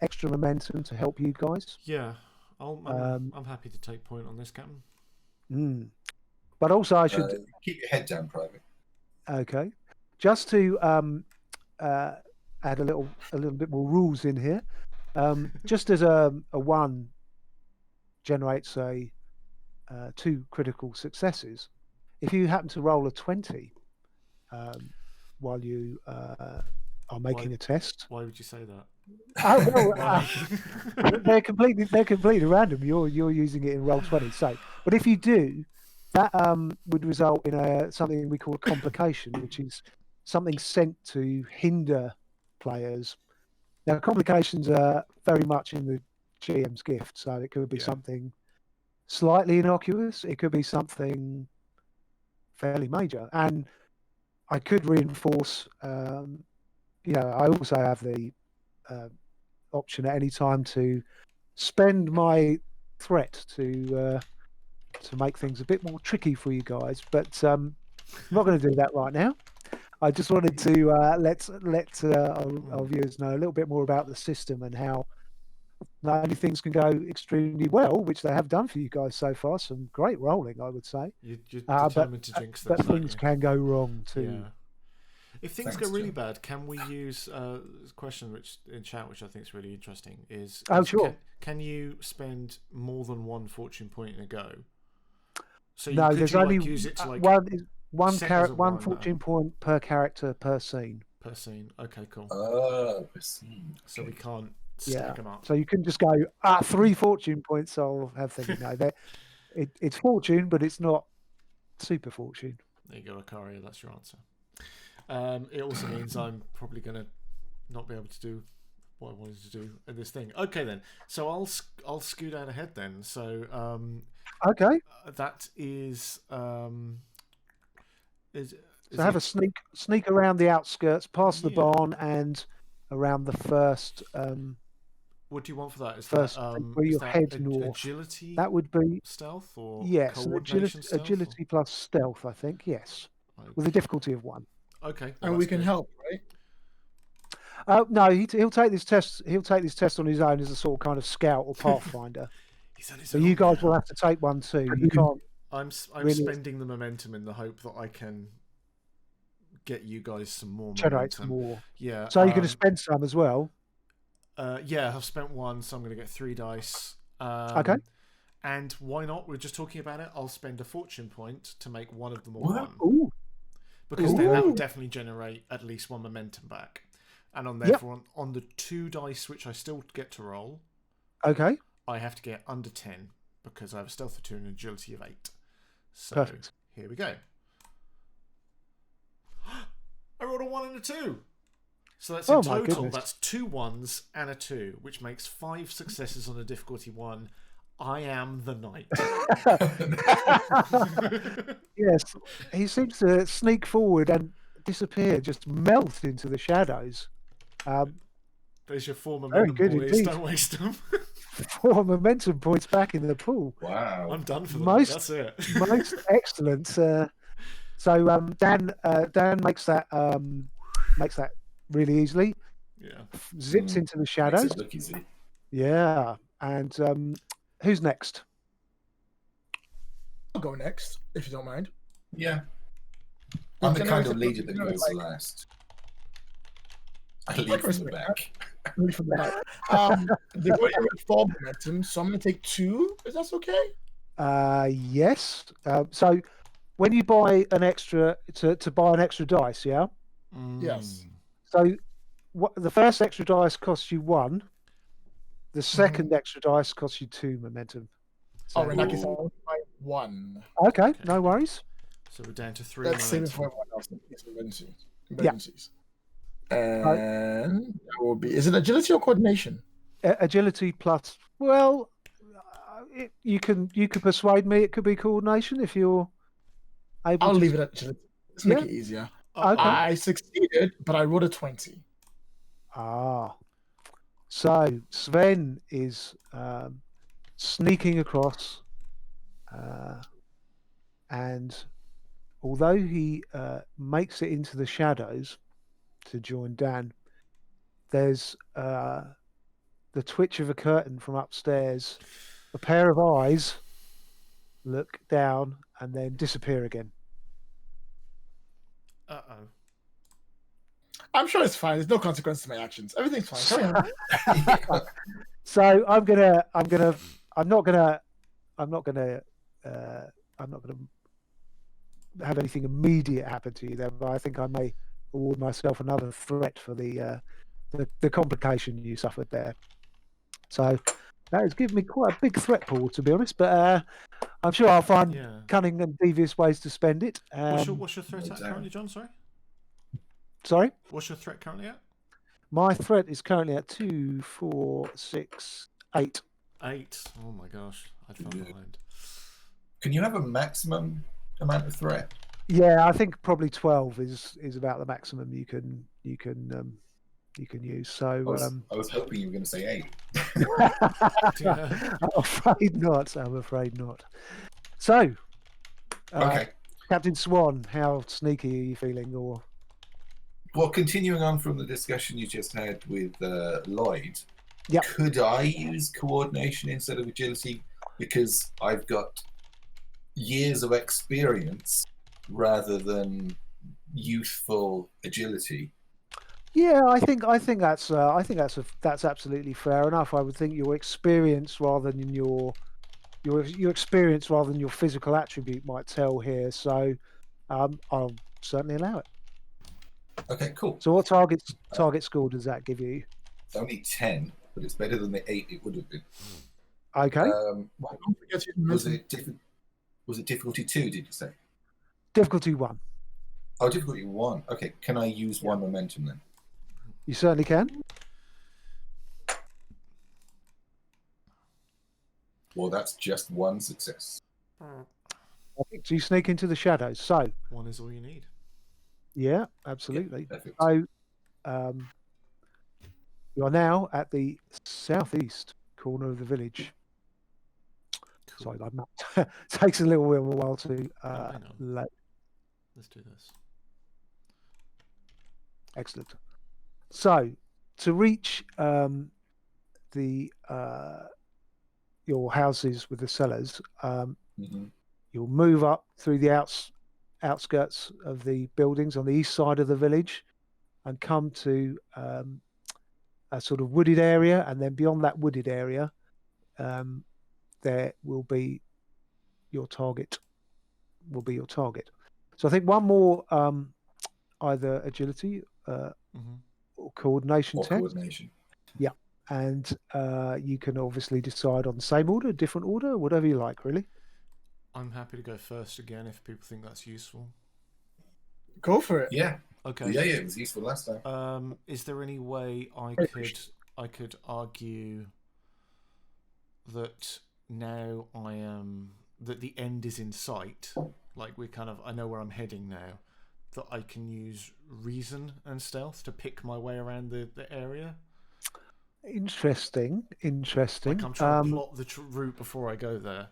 extra momentum to help you guys. Yeah, I'm happy to take point on this, Captain. But also, I should keep your head down, Private. Okay. Just to add a little bit more rules in here, just as a 1 generates 2 critical successes, if you happen to roll a 20 while you are making a test, why would you say that? They're completely random. You're using it in roll 20. So, but if you do, that would result in something we call a complication, which is something sent to hinder players. Now, complications are very much in the GM's gift, so it could be something slightly innocuous. It could be something fairly major, and I could reinforce. I also have the option at any time to spend my threat to make things a bit more tricky for you guys. But I'm not going to do that right now. I just wanted to let our viewers know a little bit more about the system and how not only things can go extremely well, which they have done for you guys so far, some great rolling, I would say. You're determined to jinx things, but things you? can go wrong too. Yeah. If things go really bad, can we use a question which in chat, which I think is really interesting, is sure. Can you spend more than one fortune point in a go? So no, there's only use it to one fortune point per character per scene. Per scene. Okay, cool. Per scene. So we can't stack them up. So you can just go 3 fortune points. I'll have things. No, it's fortune, but it's not super fortune. There you go, Akaria. That's your answer. It also means I'm probably going to not be able to do what I wanted to do in this thing. Okay, then. So I'll scoot out ahead then. So okay, that is so have a sneak around the outskirts, past the barn, and around the first. What do you want for that? Is first that where you head north? Agility? That would be stealth or agility plus stealth. I think yes, with a difficulty of 1. Okay, and we can help, right? No, he'll take this test. He'll take this test on his own as a sort of kind of scout or pathfinder. So you guys will have to take one too. You can't. I'm spending the momentum in the hope that I can get you guys some more momentum. More. Yeah. So you're going to spend some as well. Yeah, I've spent 1, so I'm going to get 3 dice. Okay. And why not? We're just talking about it. I'll spend a fortune point to make one of them a 1. Ooh. Because then that would definitely generate at least 1 momentum back. And on the 2 dice which I still get to roll, okay, I have to get under 10 because I have a stealth of 2 and an agility of 8. So perfect. Here we go. I rolled a 1 and a 2. So that's in total. That's 2 1s and a 2, which makes 5 successes on a difficulty 1. I am the knight. Yes, he seems to sneak forward and disappear, just melt into the shadows. There's your 4 momentum points. Indeed. Don't waste them. 4 momentum points back in the pool. Wow, I'm done for them. That's it. Most excellent. So Dan makes that really easily. Yeah. Zips into the shadows. Makes it look easy. Yeah, and who's next? I'll go next, if you don't mind. Yeah. I'm the kind of leader that goes last. I lead from the back. They're going to 4 momentum, so I'm going to take 2. Is that okay? Yes. So when you buy an extra to buy an extra dice, yeah. Yes. So the first extra dice costs you 1. The second extra dice costs you 2 momentum. So, in that case, I'll buy 1. Okay, no worries. So we're down to 3. Let's save it for everyone else in case of emergencies. And that will be. Is it agility or coordination? Agility plus. Well, you can persuade me. It could be coordination if you're able. I'll leave it at agility. Let's make it easier. Okay. I succeeded, but I rolled a 20. So Sven is sneaking across, and although he makes it into the shadows to join Dan, there's the twitch of a curtain from upstairs. A pair of eyes look down and then disappear again. Uh-oh. I'm sure it's fine. There's no consequence to my actions. Everything's fine. So I'm not gonna have anything immediate happen to you there, but I think I may award myself another threat for the complication you suffered there. So that has given me quite a big threat pool, to be honest. But I'm sure I'll find cunning and devious ways to spend it. What's your threat at currently, John? Sorry? What's your threat currently at? My threat is currently at 2, 4, 6, 8. 8. Oh my gosh, I'd fall behind. Can you have a maximum amount of threat? Yeah, I think probably 12 is about the maximum you can use. So I was hoping you were going to say 8. I'm afraid not. So, okay. Captain Swan, how sneaky are you feeling? Or Well, continuing on from the discussion you just had with Lloyd, Yep. could I use coordination instead of agility because I've got years of experience rather than youthful agility? yeah, I think that's absolutely fair enough. I would think your experience rather than your experience rather than your physical attribute might tell here. So I'll certainly allow it. Okay, cool. So what target score does that give you? It's only 10, but it's better than the 8 it would have been. Okay. Don't forget your Was momentum. it difficulty 2, did you say? Difficulty 1. Oh, difficulty 1. Okay, can I use 1 momentum then? You certainly can. Well, that's just 1 success. So you sneak into the shadows. So 1 is all you need. yeah, absolutely. Perfect. So you are now at the southeast corner of the village. Cool. Sorry, that map takes a little while to hang on. load. Let's do this. Excellent. So to reach the your houses with the cellars, Mhm. you'll move up through the outskirts of the buildings on the east side of the village and come to a sort of wooded area, and then beyond that wooded area there will be your target. So I think one more either agility or coordination Or test. coordination. Yeah, and you can obviously decide on the same order, different order, whatever you like, really. I'm happy to go first again if people think that's useful. Go for it. Yeah. Okay. Yeah, it was useful last time. Is there any way I could argue that now that the end is in sight, like I know where I'm heading now, that I can use reason and stealth to pick my way around the area? Interesting. Like I'm trying to plot the route before I go there.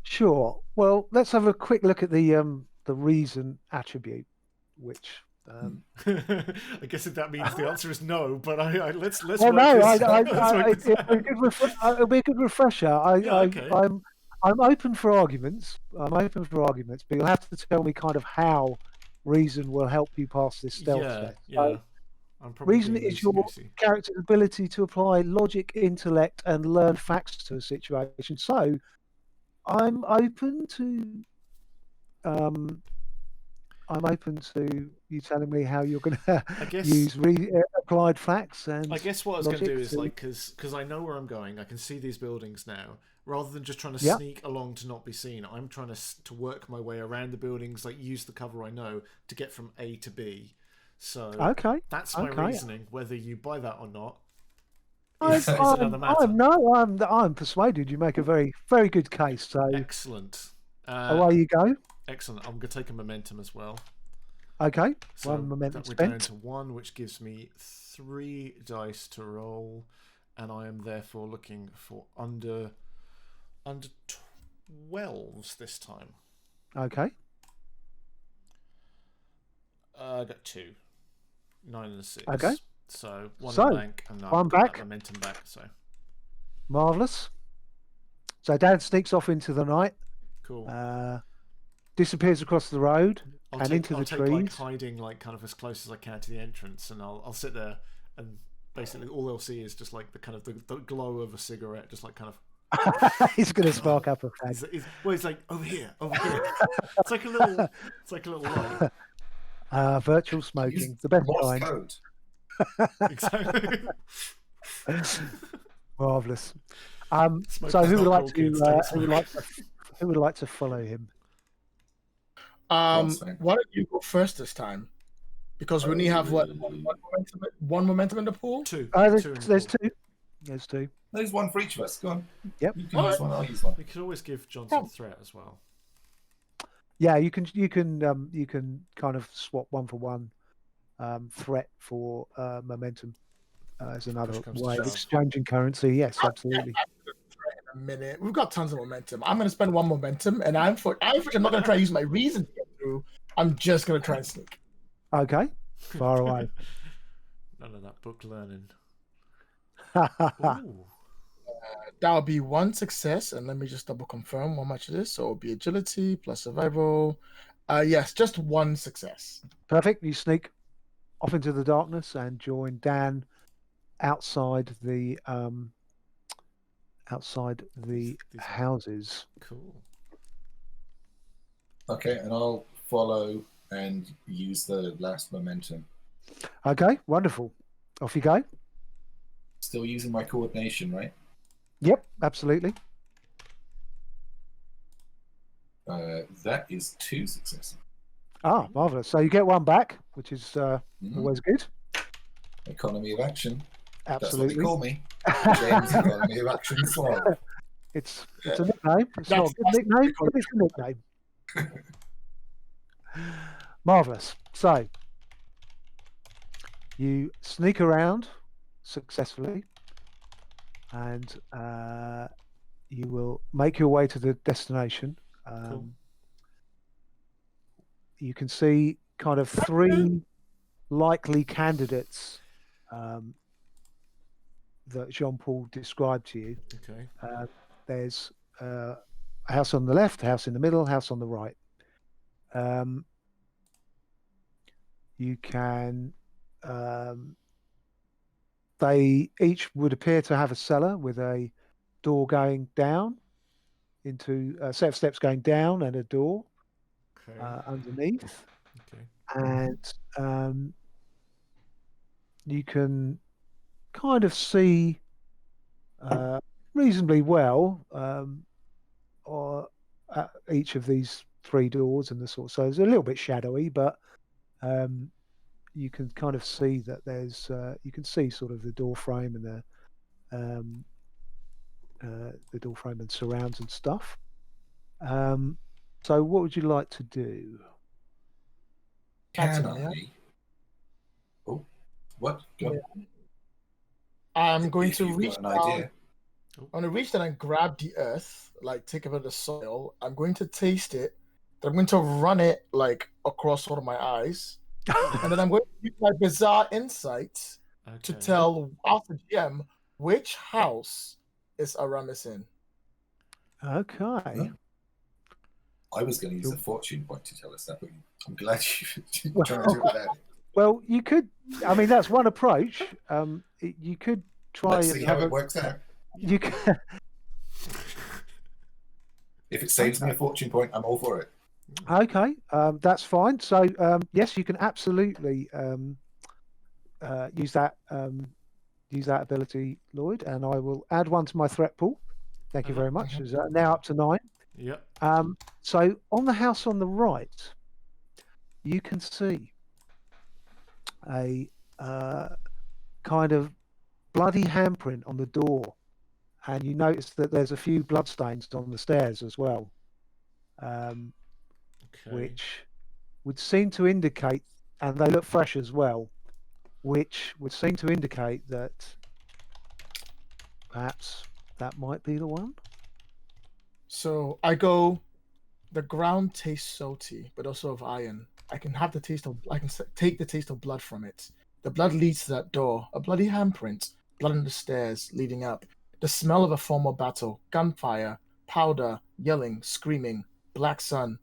Sure. Well, let's have a quick look at the reason attribute, which. I guess that means the answer is no, but let's. Well, no, it'll be a good refresher. Okay. I'm open for arguments. But you'll have to tell me kind of how reason will help you pass this stealth test. Yeah. I'm probably Reason being is your loosey-goosey. character's ability to apply logic, intellect, and learn facts to a situation. So, I'm open to you telling me how you're going to use applied facts. And I guess what I was going to do is because I know where I'm going, I can see these buildings now. Rather than just trying to sneak along to not be seen, I'm trying to work my way around the buildings, like use the cover I know to get from A to B. So that's my reasoning. Whether you buy that or not is another matter. I'm persuaded. You make a very, very good case. So excellent. Away you go. Excellent. I'm going to take a momentum as well. Okay. So one momentum we're spent. down to 1, which gives me 3 dice to roll, and I am therefore looking for under 12s this time. Okay. I got 2, 9 and a 6. Okay. So one in the bank, and I'm back. Momentum back. So marvelous. So Dan sneaks off into the night. Cool. Disappears across the road into the trees. Like hiding, like kind of as close as I can to the entrance, and I'll sit there, and basically all they'll see is just like the kind of the glow of a cigarette, just like kind of. He's going to spark up a fag. He's like over here. It's like a little light. Virtual smoking, the best kind. Code. Exactly. Marvelous. So who would like to follow him? Why don't you go first this time? Because we only have one momentum in the pool. Two. There's two. There's one for each of us. Go on. Yep. You can use one. I'll use one. We could always give Johnson a threat as well. Yeah, you can kind of swap one for one. Threat for momentum as another way of exchanging currency. Yes, absolutely. minute. We've got tons of momentum. I'm going to spend one momentum, and I'm not going to try to use my reason to get through. I'm just going to try and sneak. Okay, far away. None of that book learning. Okay, Ooh. That'll be one success, and let me just double confirm how much it is. So it'll be agility plus survival. Yes, just one success. perfect. You sneak off into the darkness and join Dan outside the These- houses. Cool. Okay, and I'll follow and use the last momentum. Okay, wonderful. Off you go. Still using my coordination, right? Yep, absolutely. That is 2 successes. Ah, marvelous. So you get one back, which is Mhm. always good. Economy of action. Absolutely. That's what they call me. James Economy of Action Swan. It's a nickname. It's not a good That's- nickname, but it's a nickname. Marvelous. So you sneak around successfully, and you will make your way to the destination. Cool. You can see kind of 3 likely candidates that Jean-Paul described to you. Okay. There's a house on the left, a house in the middle, house on the right. You can. They each would appear to have a cellar with a door going down into a set of steps going down and a door Okay. underneath. Okay. And you can kind of see reasonably well or each of these 3 doors and the sort. So it's a little bit shadowy, but you can kind of see that there's you can see sort of the door frame and the door frame and surrounds and stuff. So what would you like to do? That's Can it, yeah. I? Oh, what? Go. Yeah. I'm going If to you've reach got an down. idea. I'm going to reach down and grab the earth, like take a bit of the soil. I'm going to taste it. Then I'm going to run it like across one of my eyes. And then I'm going to use my bizarre insight to Okay. tell Alpha GM which house is Aramis in. Okay. Huh? I was going to use a fortune point to tell us that, but I'm glad you're trying to do it without it. Well, you could. I mean, that's one approach. You could try. Let's and see have how a- it works out. You can. If it saves me a fortune point, I'm all for it. Okay, that's fine. So yes, you can absolutely use that ability, Lloyd, and I will add one to my threat pool. Thank you very much. Is now up to 9. Yep. So on the house on the right, you can see a kind of bloody handprint on the door, and you notice that there's a few bloodstains on the stairs as well. Okay. Which would seem to indicate, and they look fresh as well, which would seem to indicate that perhaps that might be the one. So I go, the ground tastes salty, but also of iron. I can have the taste of, I can take the taste of blood from it. The blood leads to that door, a bloody handprint, blood on the stairs leading up. The smell of a former battle, gunfire, powder, yelling, screaming, black sun.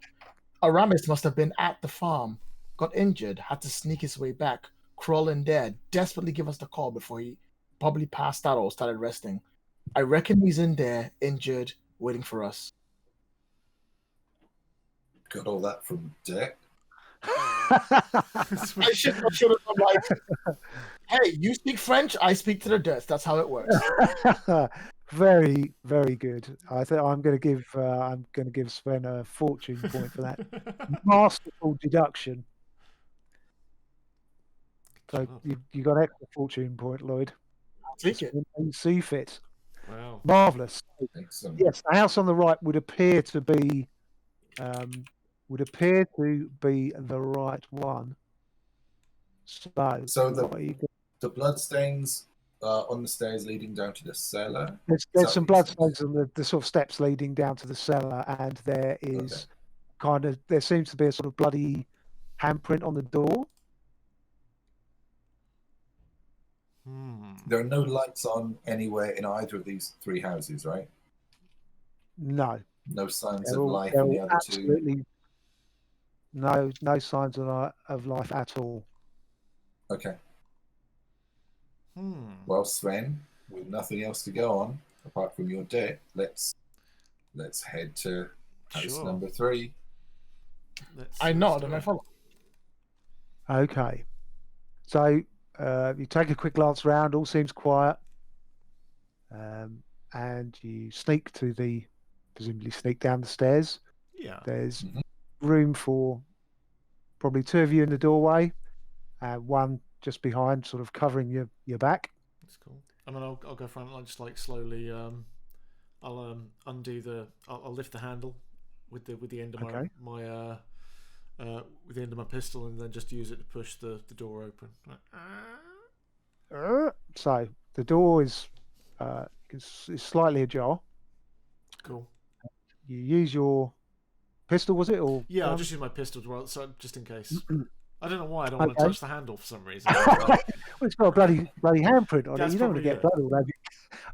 Aramis must have been at the farm, got injured, had to sneak his way back, crawl in there, desperately give us the call before he probably passed out or started resting. I reckon he's in there, injured, waiting for us. Got all that from Dick. I should have done like, hey, you speak French, I speak to the dirt. That's how it works. Very, very good. I think I'm going to give Sven a fortune point for that masterful deduction. So you got an extra fortune point, Lloyd. Take it. You see fit. Wow. Marvelous. Excellent. Yes, the house on the right would appear to be the right one. So So what are you the bloodstains on the stairs leading down to the cellar. There's some bloodstains on the sort of steps leading down to the cellar, and there is there seems to be a sort of bloody handprint on the door. There are no lights on anywhere in either of these three houses, right? No. No signs of life in the other two? No signs of life at all. Okay. Well, Sven, with nothing else to go on apart from your debt, let's head to house number 3. I nod and I follow. Okay. So you take a quick glance around. All seems quiet, and you presumably sneak down the stairs. Yeah. There's room for probably 2 of you in the doorway, and 1 just behind, sort of covering your back. That's cool. And then I'll go front and just like slowly I'll I'll lift the handle with the end of my with the end of my pistol, and then just use it to push the door open. So the door is slightly ajar. Cool. You use your pistol, was it? Or yeah, I'll just use my pistol as well, so just in case. I don't know why I don't want to touch the handle for some reason. Well, it's got a bloody handprint on it. You don't want to get blood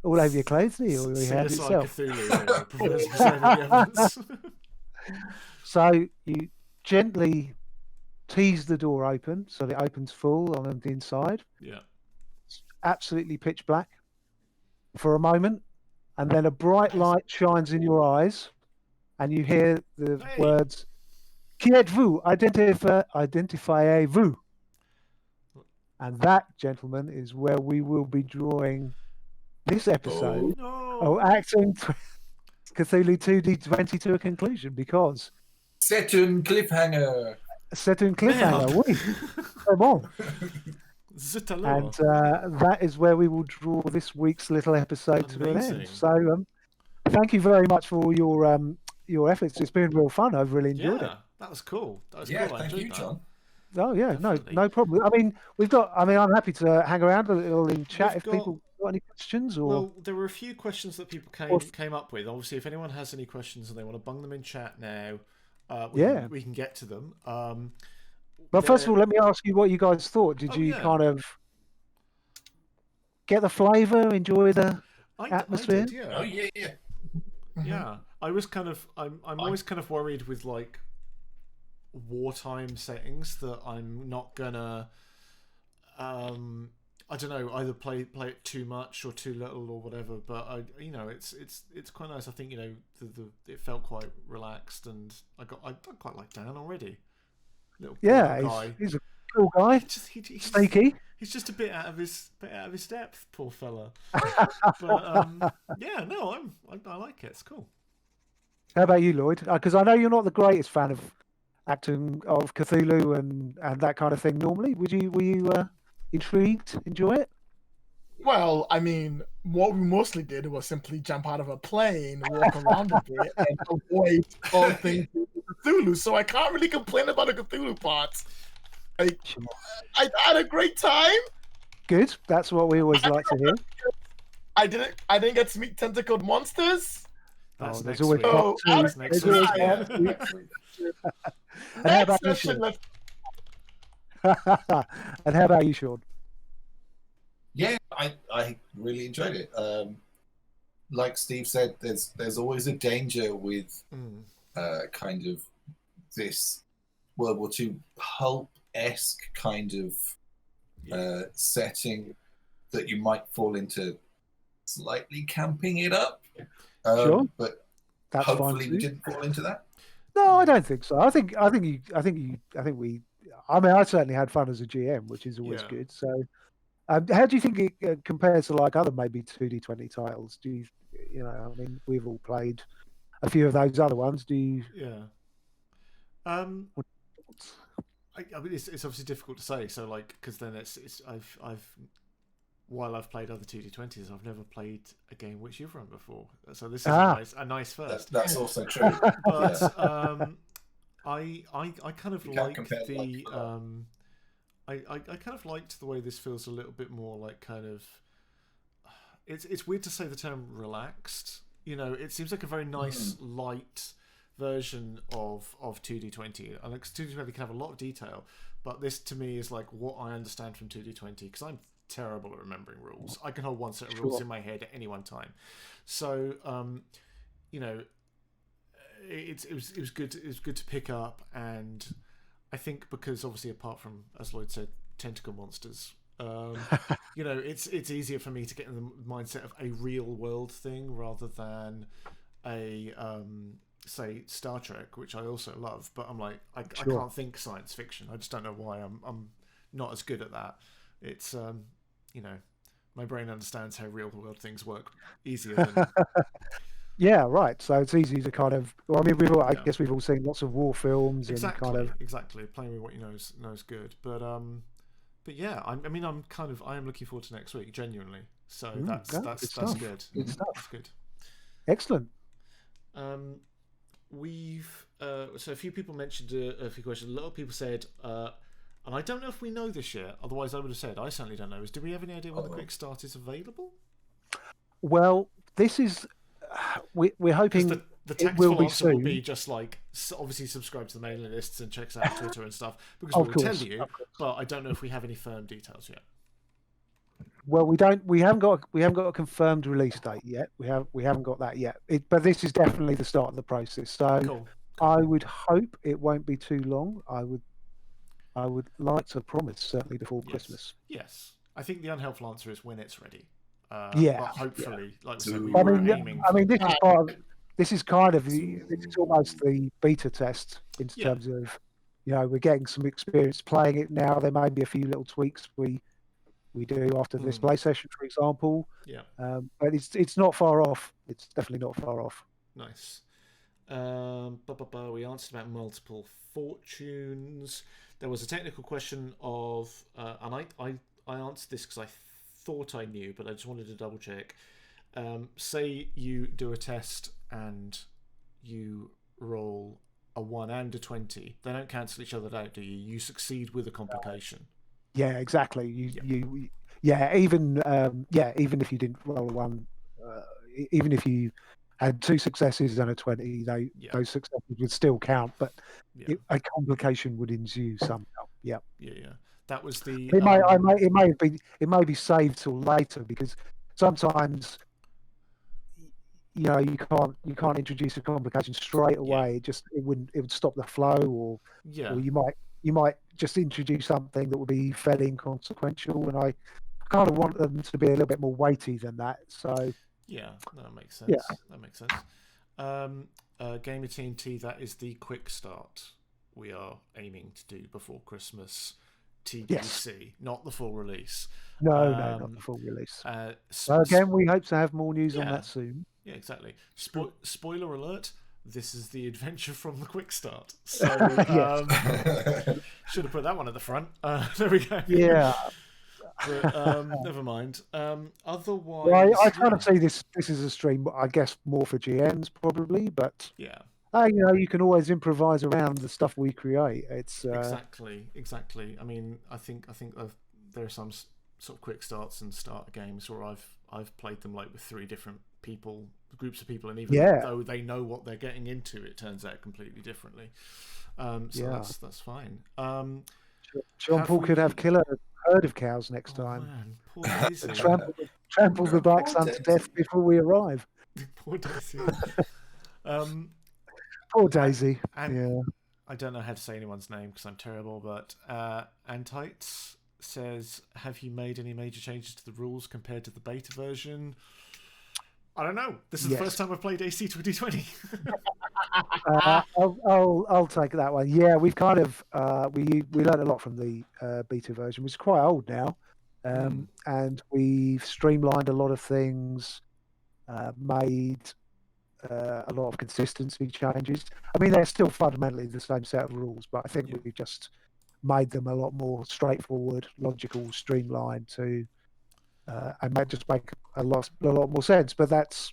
all over your clothes, do you? Or your hand itself. So you gently tease the door open so that it opens full on the inside. Yeah. It's absolutely pitch black for a moment, and then a bright light shines in your eyes, and you hear the words, "Qui êtes-vous? Identifiez-vous." And that, gentlemen, is where we will be drawing this episode of Achtung Cthulhu 2D20 to a conclusion, because C'est un cliffhanger. C'est un cliffhanger, oui. Come on. And that is where we will draw this week's little episode to an end. So thank you very much for all your efforts. It's been real fun. I've really enjoyed it. That was cool. That was cool. Thank you, John. Oh yeah, no problem. I mean, I'm happy to hang around a little in chat if people got any questions. Or well, there were a few questions that people came up with. Obviously, if anyone has any questions and they want to bung them in chat now, we can get to them. But first of all, let me ask you what you guys thought. Did you kind of get the flavour, enjoy the atmosphere? I did, yeah. Oh yeah. Yeah, I was kind of. I'm always kind of worried with like wartime settings that I'm not gonna. I don't know, either play it too much or too little or whatever. But it's quite nice. I think it felt quite relaxed, and I quite like Dan already. He's a cool guy. He's sneaky. He's just a bit out of his depth, poor fella. But I like it. It's cool. How about you, Lloyd? Because I know you're not the greatest fan of Achtung of Cthulhu and that kind of thing. Normally, were you intrigued? Enjoy it? Well, I mean, what we mostly did was simply jump out of a plane, walk around a bit, and avoid all things Cthulhu. So I can't really complain about the Cthulhu parts. I had a great time. Good. That's what we always like to hear. I didn't get to meet tentacled monsters. That's there's next always week. next week. And how about you, Sean? And how about you, Sean? Yeah, I really enjoyed it. Like Steve said, there's always a danger with kind of this World War II pulp-esque kind of setting that you might fall into slightly camping it up. Sure, but that's hopefully we didn't fall into that. No, I don't think so. I think we. I mean, I certainly had fun as a GM, which is always good. So, how do you think it compares to like other maybe 2D20 titles? Do you I mean, we've all played a few of those other ones. Do you? Yeah. I mean, it's obviously difficult to say. So, like, because then while I've played other 2D20s, I've never played a game which you've run before. So this is a nice first. That's also true. But I kind of like the I kind of liked the way this feels a little bit more like kind of it's weird to say the term relaxed. You know, it seems like a very nice, light version of 2D20. I think 2D20 can have a lot of detail, but this to me is like what I understand from 2D20 because I'm terrible at remembering rules. I can hold one set of rules in my head at any one time. So, you know, it was good. It was good to pick up, and I think because obviously apart from, as Lloyd said, tentacle monsters. You know, it's easier for me to get in the mindset of a real world thing rather than a say Star Trek, which I also love. But I'm like, I can't think science fiction. I just don't know why I'm not as good at that. It's you know, my brain understands how real world things work easier than. Yeah, right. So it's easy to kind of. Well, I mean, I guess we've all seen lots of war films and kind of exactly playing with what you know is good, but yeah, I am looking forward to next week, genuinely. So that's good. Good stuff. That's good. Excellent. We've so a few people mentioned a few questions. A lot of people said, and I don't know if we know this yet. Otherwise, I would have said I certainly don't know. Do we have any idea when the quick start is available? Well, this is we're hoping the it will be answer soon. will be just like obviously subscribe to the mailing lists and checks out Twitter and stuff because we'll tell you. But I don't know if we have any firm details yet. Well, we haven't got a confirmed release date yet. We haven't got that yet. But this is definitely the start of the process. So cool. I would hope it won't be too long. I would like to promise certainly before Christmas. Yes, I think the unhelpful answer is when it's ready. But hopefully, like I said, aiming. I mean, this is almost the beta test in terms of, you know, we're getting some experience playing it now. There may be a few little tweaks we do after this play session, for example. Yeah. But it's not far off. It's definitely not far off. Nice. We answered about multiple fortunes. There was a technical question of, and I answered this because I thought I knew, but I just wanted to double check. Say you do a test and you roll a 1 and a 20. They don't cancel each other out, do you? You succeed with a complication. Yeah, exactly. Even if you didn't roll a 1, even if you had 2 successes and a 20, those successes would still count, but a complication would ensue somehow. Yeah. That was the. It may be saved till later because sometimes, you know, you can't introduce a complication straight away. It would stop the flow, or you might just introduce something that would be fairly inconsequential, and I kind of want them to be a little bit more weighty than that. So that makes sense. That makes sense. Gamer TNT, that is the quick start we are aiming to do before Christmas. TBC, not the full release. No, not the full release. Again, we hope to have more news on that soon. Yeah, exactly. Spoiler alert. This is the adventure from the quick start. So should have put that one at the front. There we go. Yeah. But, never mind. Otherwise, well, I kind of see this is a stream, I guess, more for GMs probably, but you know, you can always improvise around the stuff we create. It's exactly. I mean, I think there are some sort of quick starts and starter games where I've played them like with 3 different groups of people, and even though they know what they're getting into, it turns out completely differently. That's fine. Sean Paul could have killer herd of cows next time. Man, poor Daisy. Trample the Black Sun to death before we arrive. Poor Daisy. Poor Daisy. I don't know how to say anyone's name because I'm terrible, but Antites says, have you made any major changes to the rules compared to the beta version? I don't know. This is the first time I've played AC 2020. I'll take that one. Yeah, we've kind of we learned a lot from the beta version, which is quite old now, and we've streamlined a lot of things, made a lot of consistency changes. I mean, they're still fundamentally the same set of rules, but I think we've just made them a lot more straightforward, logical, streamlined to. And that just make a lot more sense. But that's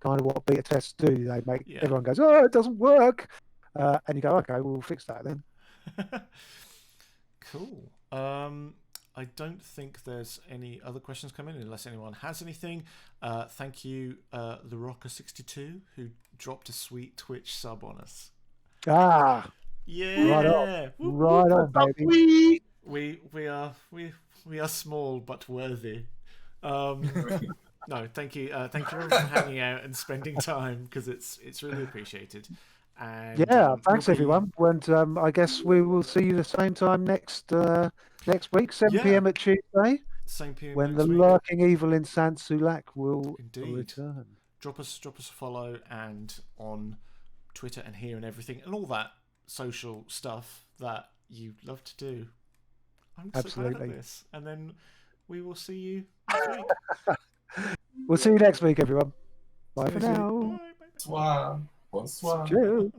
kind of what beta tests do. They make everyone goes, "Oh, it doesn't work," and you go, "Okay, we'll fix that then." Cool. I don't think there's any other questions coming in unless anyone has anything. Thank you, the Rocker62, who dropped a sweet Twitch sub on us. Ah, Yeah, right on, right on, baby. we are small but worthy. No, thank you everyone for hanging out and spending time, because it's really appreciated. And Yeah, thanks we'll be- everyone. And I guess we will see you the same time next week, 7 p.m. at Tuesday, Same PM when the next week. lurking evil in Sant Sulak will Indeed. return. Drop us a follow, and on Twitter and here and everything and all that social stuff that you love to do. I'm so bad Absolutely. at this. And then we will see you next week. We'll see you next week, everyone. Bye for See you. now. Bye. Swan. Bonsoir. Cheers.